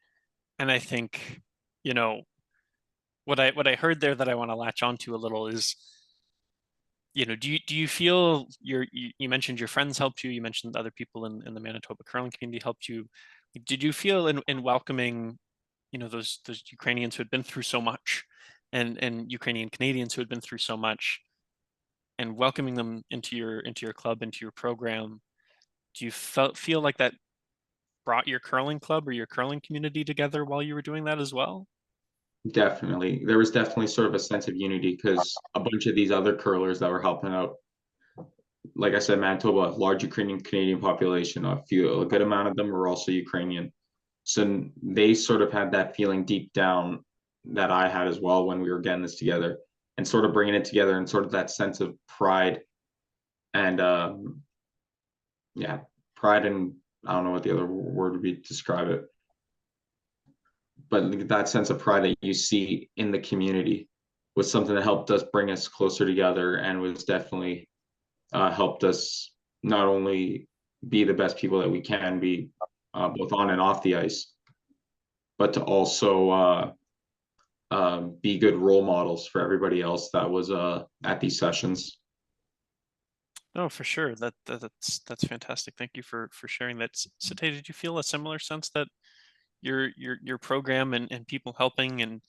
A: And I think, you know, what I heard there that I want to latch onto a little is, do you feel you mentioned your friends helped you, you mentioned other people in the Manitoba curling community helped you. Did you feel in welcoming, those Ukrainians who had been through so much, and Ukrainian Canadians who had been through so much, and welcoming them into your club, into your program, do you feel like that brought your curling club or your curling community together while you were doing that as well?
C: Definitely. There was definitely sort of a sense of unity because a bunch of these other curlers that were helping out, like I said, Manitoba, large Ukrainian Canadian population, a good amount of them were also Ukrainian. So they sort of had that feeling deep down that I had as well when we were getting this together, and sort of bringing it together, and sort of that sense of pride and yeah, pride, and I don't know what the other word would be to describe it, but that sense of pride that you see in the community was something that helped us bring us closer together, and was definitely helped us not only be the best people that we can be, both on and off the ice, but to also be good role models for everybody else that was at these sessions.
A: Oh, for sure. That's fantastic. Thank you for sharing that. Sate, did you feel a similar sense that your program and people helping, and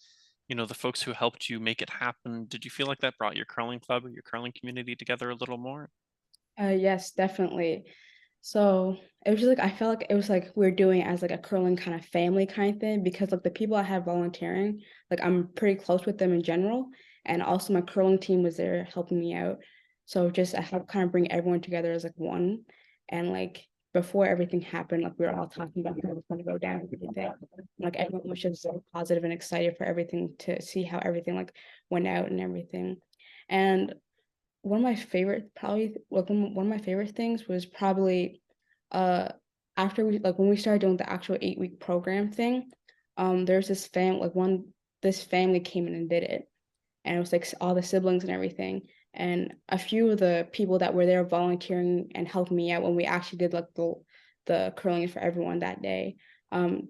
A: the folks who helped you make it happen, did you feel like that brought your curling club or your curling community together a little more?
B: Yes, definitely. So it was just like I felt like it was like we're doing it as like a curling kind of family kind of thing, because like the people I had volunteering, like I'm pretty close with them in general, and also my curling team was there helping me out. So just I helped kind of bring everyone together as like one, and like before everything happened, like we were all talking about how it was going to go down and everything. Like everyone was just so positive and excited for everything, to see how everything like went out and everything. And one of my favorite probably like one of my favorite things was probably uh after we like when we started doing the actual 8 week program thing. There's this family came in and did it, and it was like all the siblings and everything, and a few of the people that were there volunteering and helping me out when we actually did like the curling for everyone that day.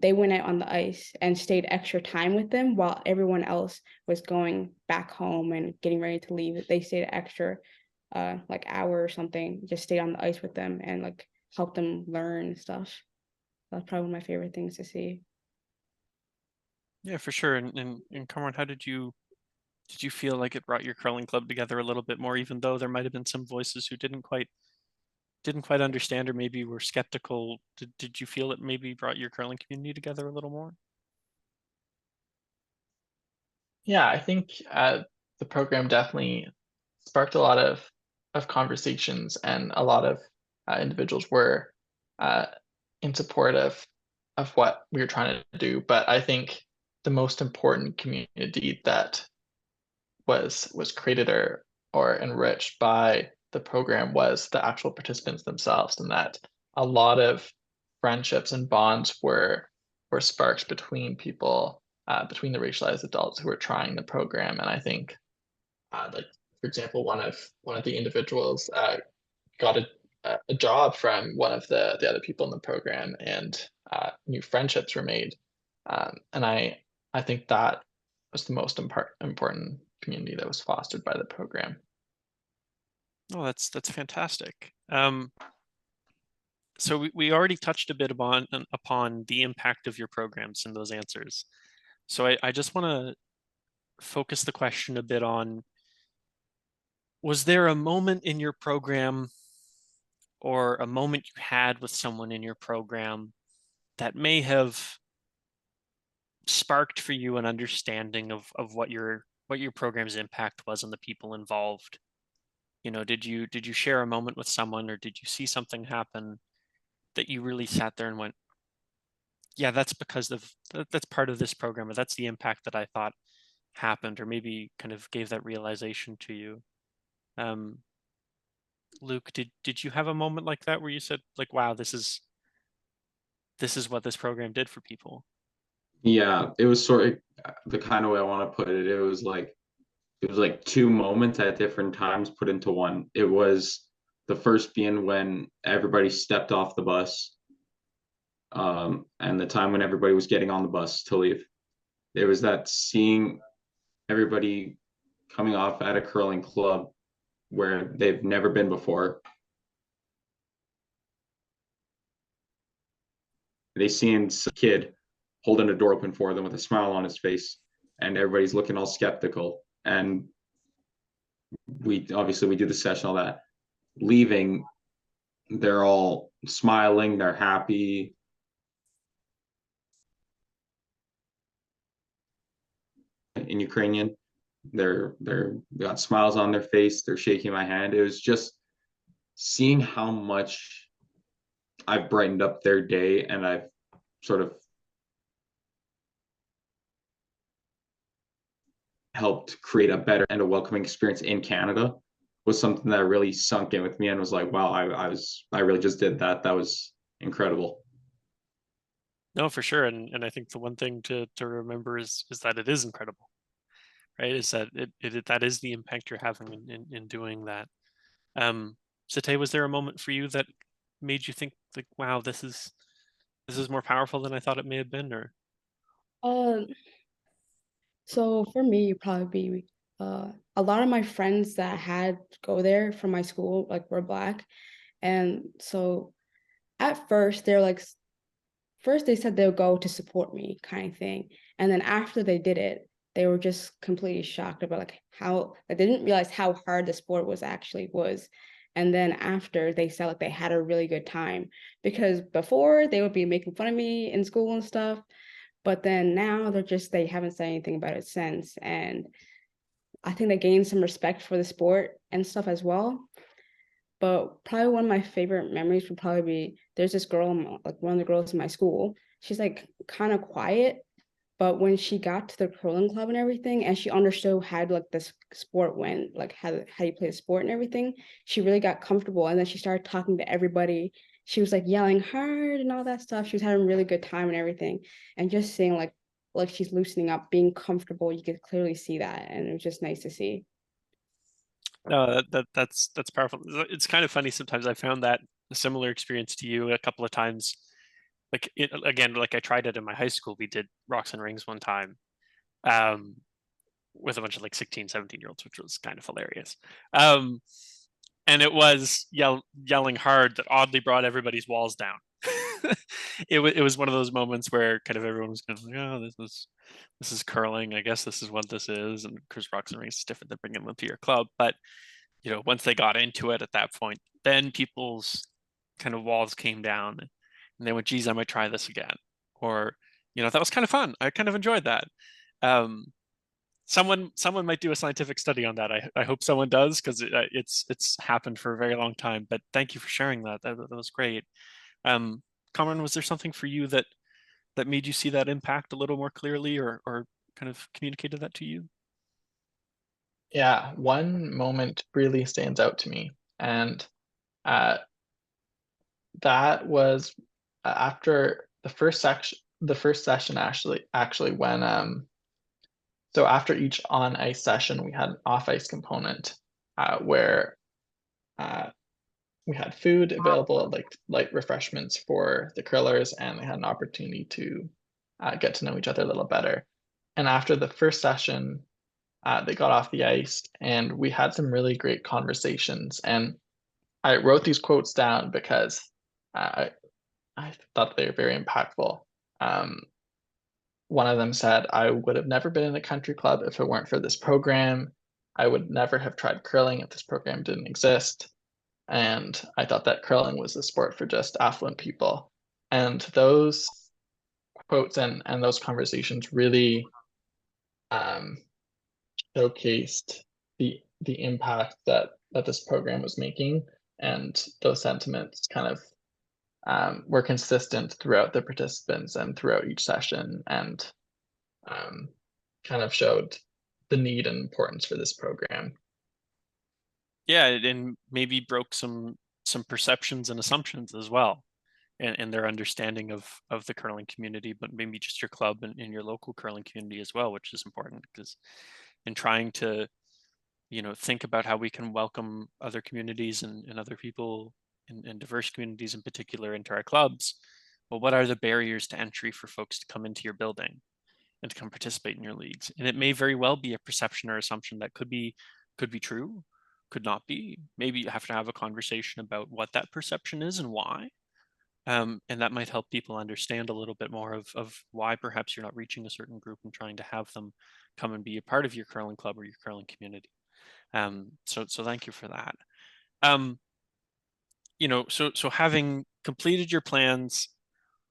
B: They went out on the ice and stayed extra time with them while everyone else was going back home and getting ready to leave. They stayed extra like hour or something, just stayed on the ice with them and like helped them learn and stuff. That's probably one of my favorite things to see.
A: Yeah, for sure. And Cameron, how did you feel like it brought your curling club together a little bit more, even though there might have been some voices who didn't quite understand, or maybe were skeptical? Did you feel it maybe brought your curling community together a little more?
D: Yeah, I think the program definitely sparked a lot of conversations, and a lot of individuals were uh, in support of what we were trying to do. But I think the most important community that was created or enriched by the program was the actual participants themselves, and that a lot of friendships and bonds were sparked between people, between the racialized adults who were trying the program. And I think like, for example, one of the individuals got a job from one of the other people in the program, and new friendships were made. And I think that was the most important community that was fostered by the program.
A: Oh, that's fantastic. So we already touched a bit upon the impact of your programs and those answers. So I just want to focus the question a bit on, was there a moment in your program or a moment you had with someone in your program that may have sparked for you an understanding of what your program's impact was on the people involved? You know, did you share a moment with someone, or did you see something happen that you really sat there and went, yeah, that's because of that's part of this program, or that's the impact that I thought happened, or maybe kind of gave that realization to you? Luke, did you have a moment like that where you said, like, wow, this is what this program did for people?
C: Yeah, it was sort of the kind of way I want to put it. It was like two moments at different times put into one. It was the first being when everybody stepped off the bus, and the time when everybody was getting on the bus to leave. It was that seeing everybody coming off at a curling club where they've never been before. They seen a kid holding a door open for them with a smile on his face, and everybody's looking all skeptical. And we do the session, all that. Leaving, they're all smiling, they're happy. In Ukrainian, they got smiles on their face, they're shaking my hand. It was just seeing how much I've brightened up their day, and I've sort of helped create a better and a welcoming experience in Canada, was something that really sunk in with me and was like, wow, I really just did that. That was incredible.
A: No, for sure. And I think the one thing to remember is that it is incredible, right? Is that that is the impact you're having in doing that. Sate, was there a moment for you that made you think, like, wow, this is more powerful than I thought it may have been? Or
B: Um, so for me, it'd probably be a lot of my friends that had go there from my school, like, were Black. And so at first they're like, first they said they'll go to support me, kind of thing. And then after they did it, they were just completely shocked about like how, like, they didn't realize how hard the sport was. And then after, they said like they had a really good time, because before they would be making fun of me in school and stuff, but then now they haven't said anything about it since. And I think they gained some respect for the sport and stuff as well. But probably one of my favorite memories would probably be, there's this girl, like one of the girls in my school. She's like kind of quiet, but when she got to the curling club and everything, and she understood how like this sport went, like how you play the sport and everything, she really got comfortable. And then she started talking to everybody. She was like yelling hard and all that stuff. She was having a really good time and everything. And just seeing like she's loosening up, being comfortable, you could clearly see that, and it was just nice to see.
A: no, that's powerful. It's kind of funny sometimes. I found that a similar experience to you a couple of times. Like, again, like, I tried it in my high school. We did Rocks and Rings one time, with a bunch of like 16, 17-year-olds, which was kind of hilarious. And it was yelling hard that oddly brought everybody's walls down. It was one of those moments where kind of everyone was kind of like, oh, this is curling. I guess this is what this is. And Chris, Rocks and Rings is different than bringing them to your club. But, you know, once they got into it at that point, then people's kind of walls came down, and they went, geez, I might try this again. Or, you know, that was kind of fun. I kind of enjoyed that. Um, someone might do a scientific study on that. I hope someone does, because it's happened for a very long time. But thank you for sharing that. That was great. Cameron, was there something for you that made you see that impact a little more clearly, or kind of communicated that to you?
D: Yeah, one moment really stands out to me, and uh, that was after the first section, actually when so after each on ice session, we had an off ice component where uh, we had food available, like light refreshments for the curlers, and they had an opportunity to get to know each other a little better. And after the first session, they got off the ice, and we had some really great conversations. And I wrote these quotes down because I thought they were very impactful. one of them said, I would have never been in a country club if it weren't for this program. I would never have tried curling if this program didn't exist. And I thought that curling was a sport for just affluent people. And those quotes and those conversations really showcased the impact that this program was making, and those sentiments kind of were consistent throughout the participants and throughout each session, and kind of showed the need and importance for this program.
A: Yeah, and maybe broke some perceptions and assumptions as well, and their understanding of the curling community, but maybe just your club and in your local curling community as well, which is important, because in trying to, think about how we can welcome other communities and other people and diverse communities in particular into our clubs. Well, what are the barriers to entry for folks to come into your building and to come participate in your leagues? And it may very well be a perception or assumption that could be true, could not be. Maybe you have to have a conversation about what that perception is and why. And that might help people understand a little bit more of why perhaps you're not reaching a certain group and trying to have them come and be a part of your curling club or your curling community. So thank you for that. So having completed your plans,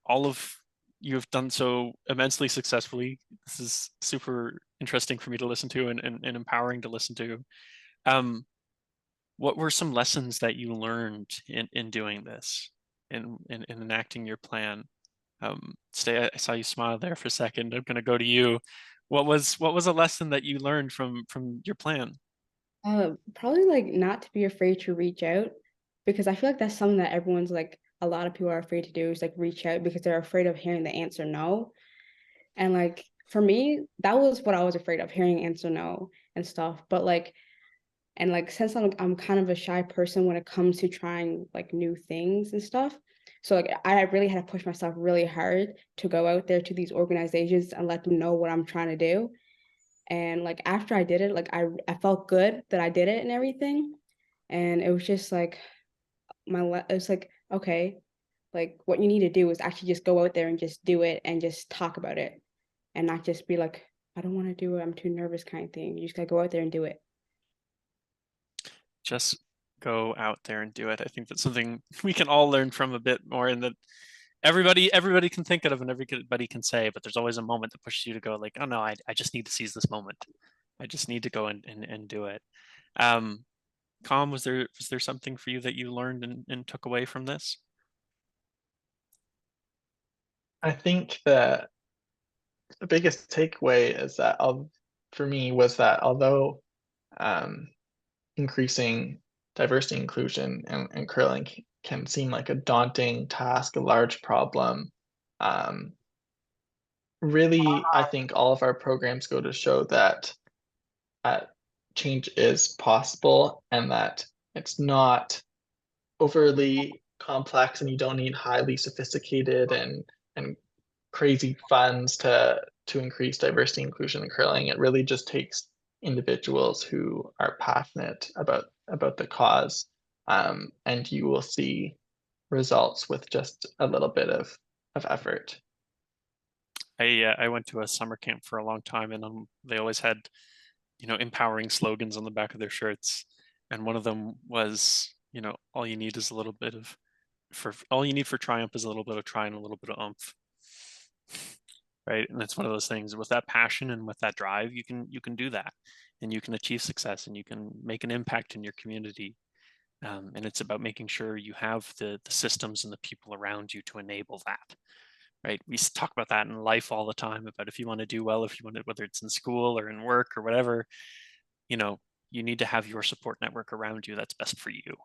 A: all of you have done so immensely successfully. This is super interesting for me to listen to and empowering to listen to. What were some lessons that you learned in doing this, in enacting your plan? I saw you smile there for a second. I'm going to go to you. What was a lesson that you learned from your plan?
B: Probably like not to be afraid to reach out, because I feel like that's something that everyone's like, a lot of people are afraid to do, is like reach out because they're afraid of hearing the answer no. And like for me, that was what I was afraid of, hearing answer no and stuff. But like, and like since I'm kind of a shy person when it comes to trying like new things and stuff. So like I really had to push myself really hard to go out there to these organizations and let them know what I'm trying to do. And like after I did it, like I felt good that I did it and everything. And it was just like it's like, okay, like what you need to do is actually just go out there and just do it and just talk about it, and not just be like, I don't want to do it, I'm too nervous kind of thing. You just gotta go out there and do it.
A: Just go out there and do it. I think that's something we can all learn from a bit more, in that everybody can think of and everybody can say, but there's always a moment that pushes you to go like, oh no, I just need to seize this moment. I just need to go and do it. Com, was there something for you that you learned and took away from this?
D: I think that the biggest takeaway is that for me was that although increasing diversity inclusion and curling can seem like a daunting task, a large problem, really, I think all of our programs go to show that change is possible, and that it's not overly complex, and you don't need highly sophisticated and crazy funds to increase diversity, inclusion, and curling. It really just takes individuals who are passionate about the cause, and you will see results with just a little bit of effort.
A: I went to a summer camp for a long time, and they always had, empowering slogans on the back of their shirts, and one of them was, all you need is a little bit of all you need for triumph is a little bit of try and a little bit of oomph. Right. And it's one of those things, with that passion and with that drive, you can do that, and you can achieve success, and you can make an impact in your community. And it's about making sure you have the systems and the people around you to enable that. Right. We talk about that in life all the time, about if you want to do well, if you want to, whether it's in school or in work or whatever, you need to have your support network around you that's best for you.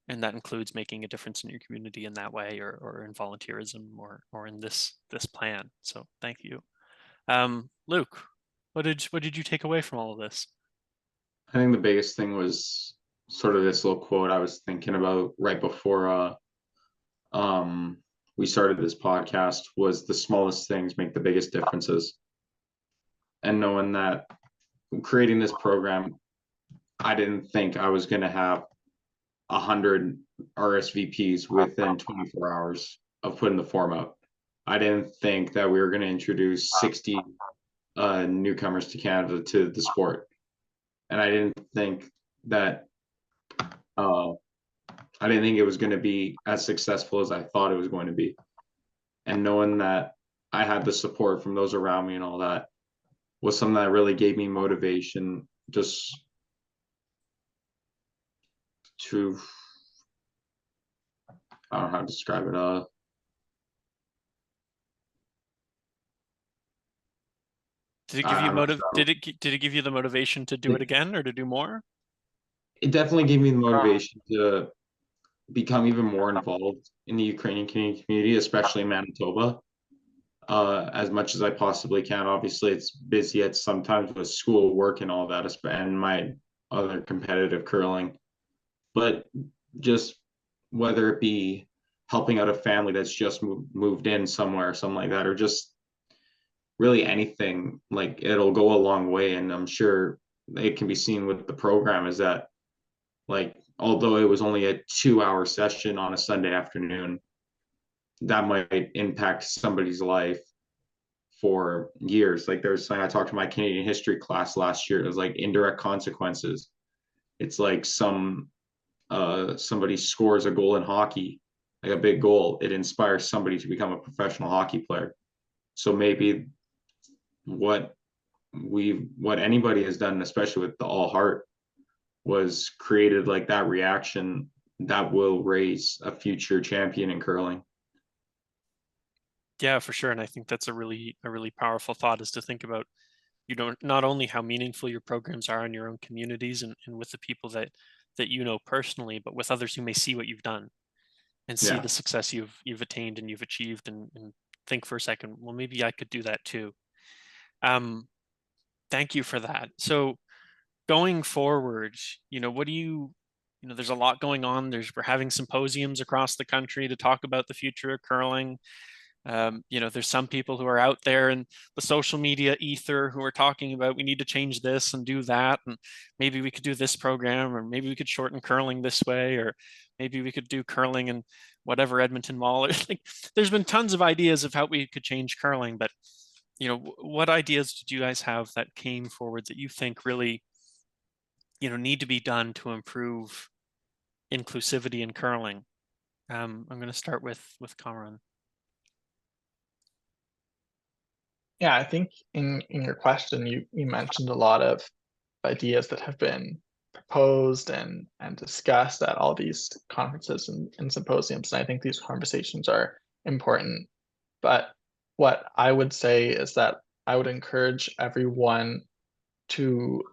A: And that includes making a difference in your community in that way, or in volunteerism, or in this plan. So thank you. Luke, what did you take away from all of this?
C: I think the biggest thing was sort of this little quote I was thinking about right before we started this podcast, was the smallest things make the biggest differences. And knowing that creating this program, I didn't think I was going to have 100 RSVPs within 24 hours of putting the form out. I didn't think that we were going to introduce 60 newcomers to Canada to the sport. And I didn't think that I didn't think it was going to be as successful as I thought it was going to be. And knowing that I had the support from those around me and all that was something that really gave me motivation just to, I don't know how to describe it.
A: Did it give you
C: I'm not
A: motive?
C: sure.
A: Did it give you the motivation to do it again or to do more?
C: It definitely gave me the motivation to become even more involved in the Ukrainian Canadian community, especially in Manitoba, as much as I possibly can. Obviously, it's busy at sometimes with school, work, and all that, and my other competitive curling. But just whether it be helping out a family that's just moved in somewhere, something like that, or just really anything, like it'll go a long way. And I'm sure it can be seen with the program is that, like, although it was only a 2 hour session on a Sunday afternoon, that might impact somebody's life for years. Like there's something I talked to my Canadian history class last year. It was like indirect consequences. It's like somebody scores a goal in hockey, like a big goal. It inspires somebody to become a professional hockey player. So maybe what what anybody has done, especially with the All Heart, was created like that reaction that will raise a future champion in curling.
A: Yeah, for sure. And I think that's a really powerful thought, is to think about, you know, not only how meaningful your programs are in your own communities and with the people that you know personally, but with others who may see what you've done and see
C: Yeah.
A: the success you've attained and you've achieved, and think for a second, well, maybe I could do that too. Thank you for that. So going forward, you know, what do you know, there's a lot going on. We're having symposiums across the country to talk about the future of curling. You know, there's some people who are out there in the social media ether who are talking about, we need to change this and do that, and maybe we could do this program, or maybe we could shorten curling this way, or maybe we could do curling in whatever Edmonton Mall. Like, there's been tons of ideas of how we could change curling, but you know, what ideas did you guys have that came forward that you think really, you know, need to be done to improve inclusivity in curling? I'm going to start with Cameron.
D: Yeah, I think in your question, you mentioned a lot of ideas that have been proposed and discussed at all these conferences and symposiums. And I think these conversations are important. But what I would say is that I would encourage everyone to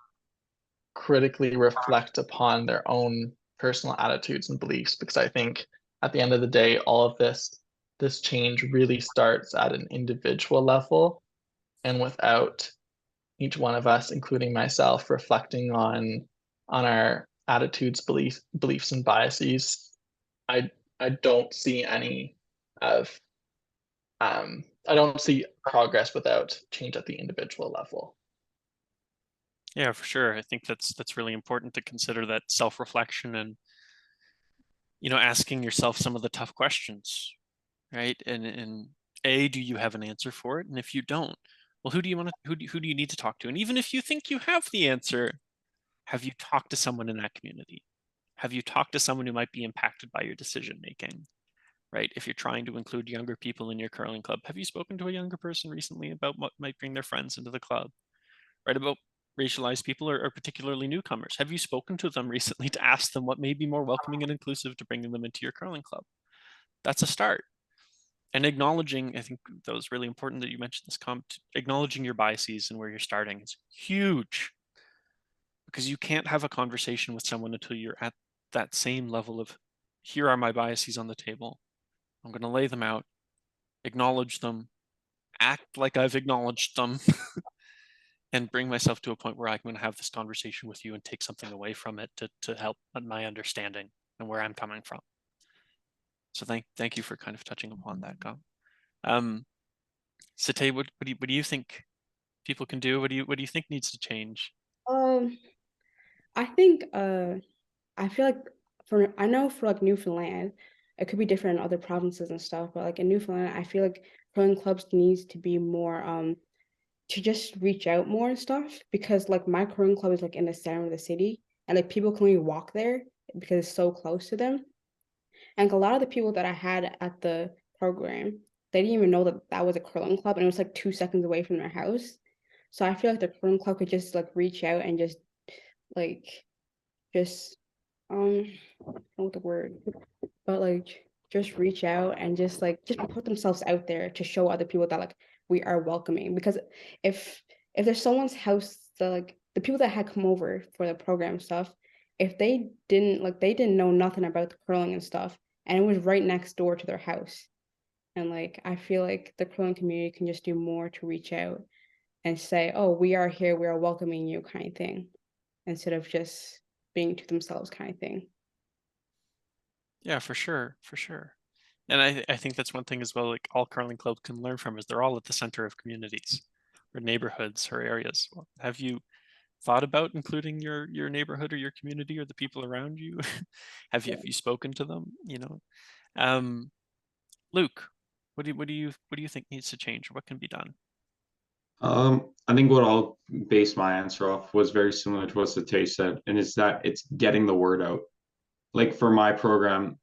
D: critically reflect upon their own personal attitudes and beliefs, because I think at the end of the day, all of this change really starts at an individual level, and without each one of us, including myself, reflecting on our attitudes, beliefs and biases, I don't see any of I don't see progress without change at the individual level.
A: Yeah, for sure. I think that's really important to consider, that self-reflection, and you know, asking yourself some of the tough questions, right? And do you have an answer for it? And if you don't, well, who do you need to talk to? And even if you think you have the answer, have you talked to someone in that community? Have you talked to someone who might be impacted by your decision making? Right? If you're trying to include younger people in your curling club, have you spoken to a younger person recently about what might bring their friends into the club? Right? About racialized people, or particularly newcomers. Have you spoken to them recently to ask them what may be more welcoming and inclusive to bringing them into your curling club? That's a start. And acknowledging, I think that was really important that you mentioned this comment, acknowledging your biases and where you're starting is huge, because you can't have a conversation with someone until you're at that same level of, here are my biases on the table. I'm going to lay them out, acknowledge them, act like I've acknowledged them, and bring myself to a point where I'm going to have this conversation with you and take something away from it to help my understanding and where I'm coming from. So thank you for kind of touching upon that, Gom. Sate, what do you think people can do? What do you think needs to change?
B: I think I feel like, I know for like Newfoundland, it could be different in other provinces and stuff, but like in Newfoundland, I feel like curling clubs needs to be more to just reach out more and stuff, because like my curling club is like in the center of the city, and like people can only walk there because it's so close to them. And like, a lot of the people that I had at the program, they didn't even know that that was a curling club, and it was like 2 seconds away from their house. So I feel like the curling club could just like reach out and just like just I don't know what the word, but like just reach out and just put themselves out there to show other people that like we are welcoming. Because if if there's someone's house that like the people that had come over for the program stuff, if they didn't know nothing about the curling and stuff, and it was right next door to their house, and like I feel like the curling community can just do more to reach out and say, oh, we are here, we are welcoming you, kind of thing, instead of just being to themselves, kind of thing.
A: Yeah, for sure, for sure. And I think that's one thing as well, like all curling clubs can learn from is they're all at the center of communities or neighborhoods or areas. Well, have you thought about including your neighborhood or your community or the people around you? Have you spoken to them? You know, um, Luke, what do you think needs to change or what can be done?
C: I think what I'll base my answer off was very similar to what Satay said, and is that it's getting the word out. Like for my program,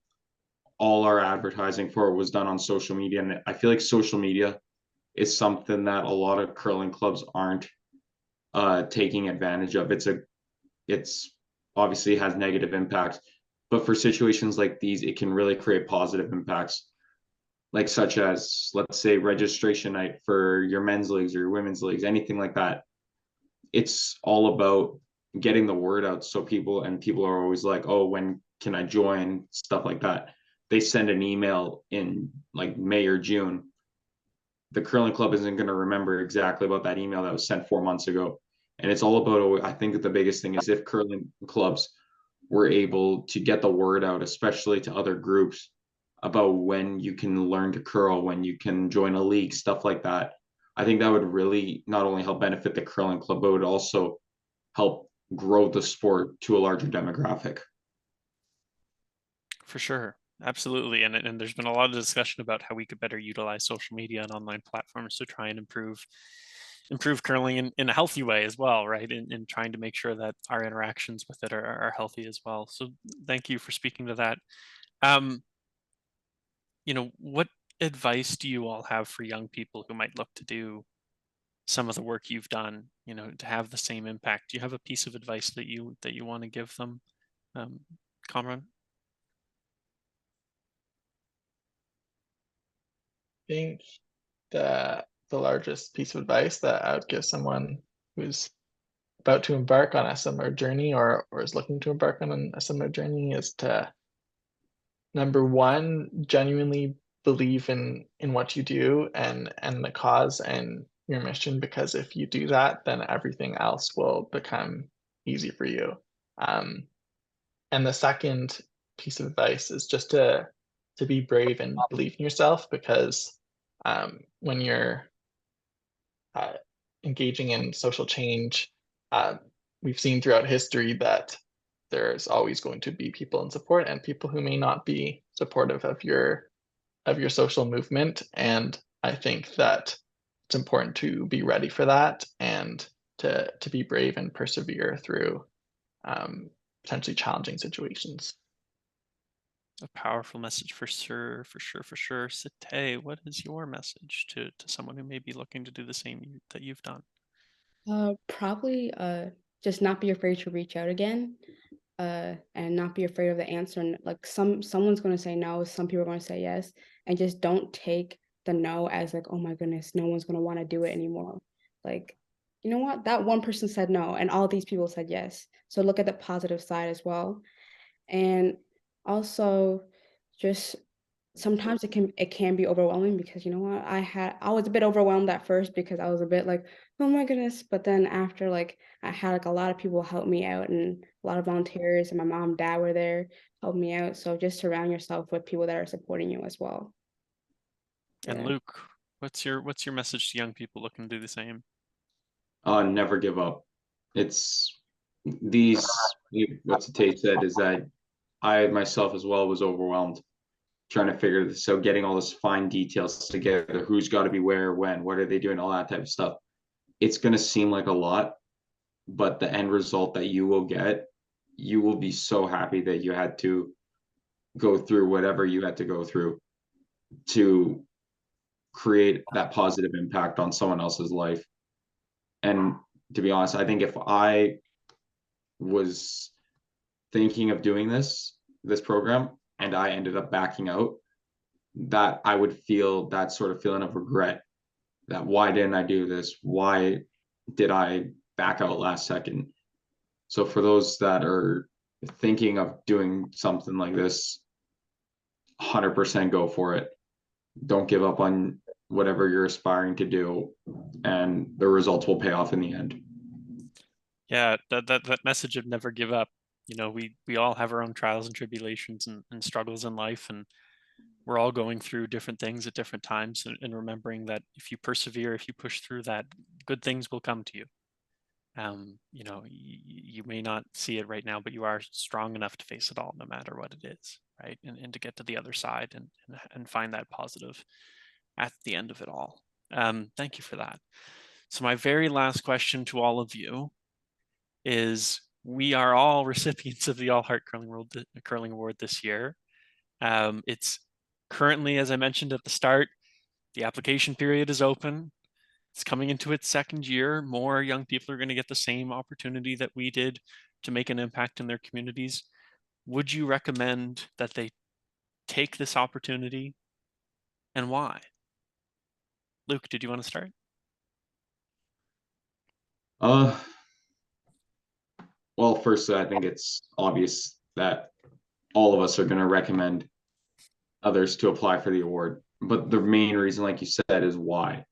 C: all our advertising for it was done on social media, and I feel like social media is something that a lot of curling clubs aren't taking advantage of. It's obviously has negative impacts, but for situations like these, it can really create positive impacts, like such as let's say registration night for your men's leagues or your women's leagues, anything like that. It's all about getting the word out, so people are always like, oh, when can I join, stuff like that. They send an email in like May or June, the curling club isn't going to remember exactly about that email that was sent 4 months ago. And it's all about, I think that the biggest thing is if curling clubs were able to get the word out, especially to other groups, about when you can learn to curl, when you can join a league, stuff like that. I think that would really not only help benefit the curling club, but would also help grow the sport to a larger demographic.
A: For sure. Absolutely. And there's been a lot of discussion about how we could better utilize social media and online platforms to try and improve curling in a healthy way as well, right? In trying to make sure that our interactions with it are healthy as well. So thank you for speaking to that. Um, what advice do you all have for young people who might look to do some of the work you've done, to have the same impact? Do you have a piece of advice that you want to give them, Kamran?
D: Think the largest piece of advice that I would give someone who's about to embark on a similar journey or is looking to embark on a similar journey is to, number one, genuinely believe in what you do and the cause and your mission, because if you do that, then everything else will become easy for you. And the second piece of advice is just to be brave and believe in yourself, because when you're uh, engaging in social change, uh, we've seen throughout history that there's always going to be people in support and people who may not be supportive of your social movement. And I think that it's important to be ready for that and to be brave and persevere through potentially challenging situations.
A: A powerful message for sure, for sure, for sure. Satay, what is your message to someone who may be looking to do the same that you've done?
B: Probably just not be afraid to reach out again, and not be afraid of the answer. And like someone's gonna say no, some people are gonna say yes, and just don't take the no as like, oh my goodness, no one's gonna want to do it anymore. Like, you know what? That one person said no, and all these people said yes. So look at the positive side as well. And also just sometimes it can be overwhelming, because you know what, I was a bit overwhelmed at first, because I was a bit like, oh my goodness, but then after, like, I had like a lot of people help me out, and a lot of volunteers, and my mom and dad were there, helped me out. So just surround yourself with people that are supporting you as well.
A: And
B: Yeah.
A: Luke, what's your message to young people looking to do the same?
C: Never give up. It's these, what Tate said is that I myself as well was overwhelmed. trying to figure this. So getting all this fine details together, who's got to be where, when, what are they doing, all that type of stuff. It's going to seem like a lot, but the end result that you will get, you will be so happy that you had to go through whatever you had to go through to create that positive impact on someone else's life. And to be honest, I think if I was thinking of doing this program and I ended up backing out, that I would feel that sort of feeling of regret, that why didn't I do this? Why did I back out last second? So for those that are thinking of doing something like this, 100% go for it. Don't give up on whatever you're aspiring to do, and the results will pay off in the end.
A: Yeah, that message of never give up. You know, we all have our own trials and tribulations and struggles in life, and we're all going through different things at different times, and remembering that if you persevere, if you push through that, good things will come to you. You know, you may not see it right now, but you are strong enough to face it all, no matter what it is, right? And to get to the other side and find that positive at the end of it all. Thank you for that. So my very last question to all of you is, we are all recipients of the All Heart Curling Award this year. It's currently, as I mentioned at the start, the application period is open. It's coming into its second year. More young people are going to get the same opportunity that we did to make an impact in their communities. Would you recommend that they take this opportunity, and why? Luke, did you want to start?
C: Well, first, I think it's obvious that all of us are going to recommend others to apply for the award. But the main reason, like you said, is why.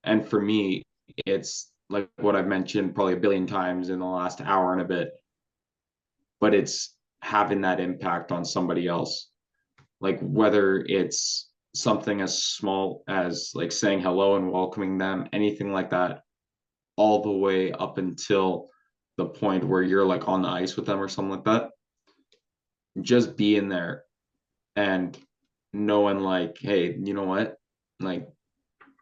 C: And for me, it's like what I've mentioned probably a billion times in the last hour and a bit, but it's having that impact on somebody else. Like whether it's something as small as like saying hello and welcoming them, anything like that, all the way up until the point where you're like on the ice with them or something like that. Just being there and knowing like, hey, you know what? Like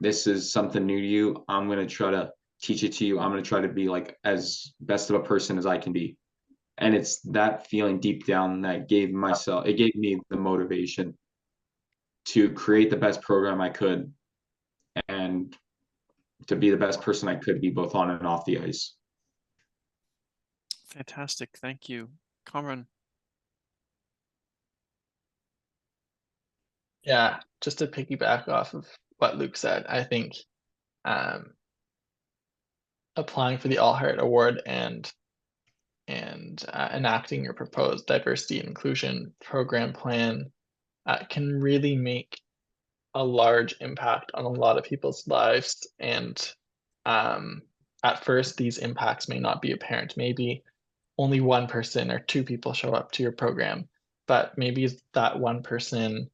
C: this is something new to you. I'm going to try to teach it to you. I'm going to try to be like as best of a person as I can be. And it's that feeling deep down that gave me the motivation to create the best program I could and to be the best person I could be both on and off the ice.
A: Fantastic. Thank you. Cameron.
D: Yeah, just to piggyback off of what Luke said, I think applying for the All Heart Award and enacting your proposed diversity and inclusion program plan can really make a large impact on a lot of people's lives. And at first, these impacts may not be apparent. Maybe only one person or two people show up to your program, but maybe that one person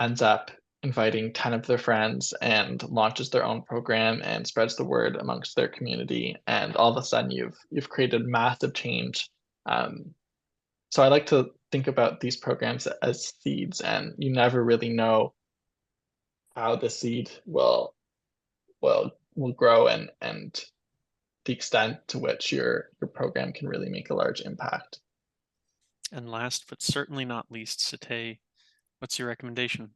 D: ends up inviting 10 of their friends and launches their own program and spreads the word amongst their community, and all of a sudden you've created massive change. So I like to think about these programs as seeds, and you never really know how the seed will grow and the extent to which your program can really make a large impact.
A: And last but certainly not least, Satay, what's your recommendation?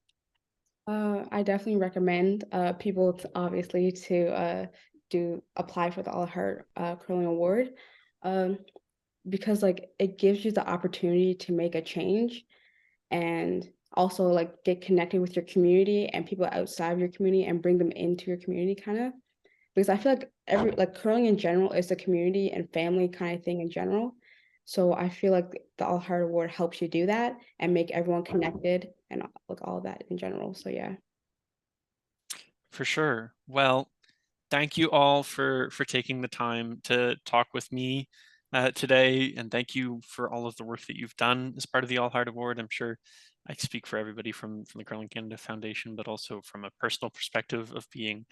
B: I definitely recommend people to obviously to apply for the All Heart Curling Award, because like it gives you the opportunity to make a change and also like get connected with your community and people outside of your community and bring them into your community kind of, because I feel like curling in general is a community and family kind of thing in general. So I feel like the All Heart Award helps you do that and make everyone connected and like all of that in general. So yeah.
A: For sure. Well, thank you all for taking the time to talk with me today, and thank you for all of the work that you've done as part of the All Heart Award. I'm sure I speak for everybody from the Curling Canada Foundation, but also from a personal perspective of being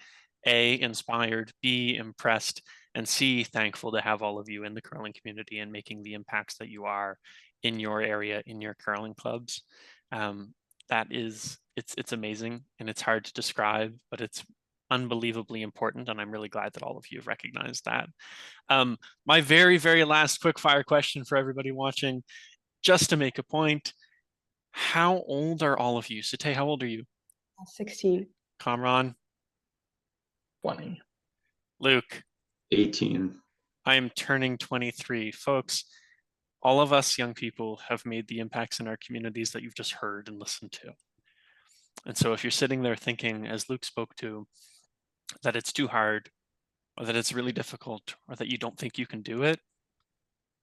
A: A, inspired, B, impressed, and C, thankful to have all of you in the curling community and making the impacts that you are in your area, in your curling clubs. that is, it's amazing, and it's hard to describe, but it's unbelievably important, and I'm really glad that all of you have recognized that. My very, very last quick fire question for everybody watching, just to make a point, how old are all of you? Sitay, how old are you?
B: 16.
A: Kamran?
D: 20.
A: Luke?
C: 18.
A: I am turning 23. Folks, all of us young people have made the impacts in our communities that you've just heard and listened to. And so if you're sitting there thinking, as Luke spoke to, that it's too hard, or that it's really difficult, or that you don't think you can do it,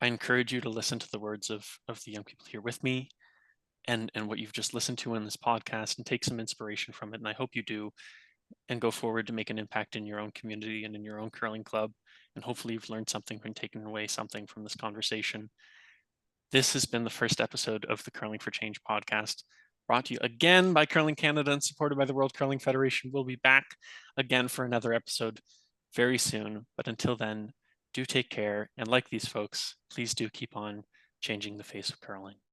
A: I encourage you to listen to the words of the young people here with me, and what you've just listened to in this podcast, and take some inspiration from it. And I hope you do, and go forward to make an impact in your own community and in your own curling club. And hopefully you've learned something and taken away something from this conversation. This has been the first episode of the Curling for Change podcast, brought to you again by Curling Canada and supported by the World Curling Federation. We'll be back again for another episode very soon. But until then, do take care. And like these folks, please do keep on changing the face of curling.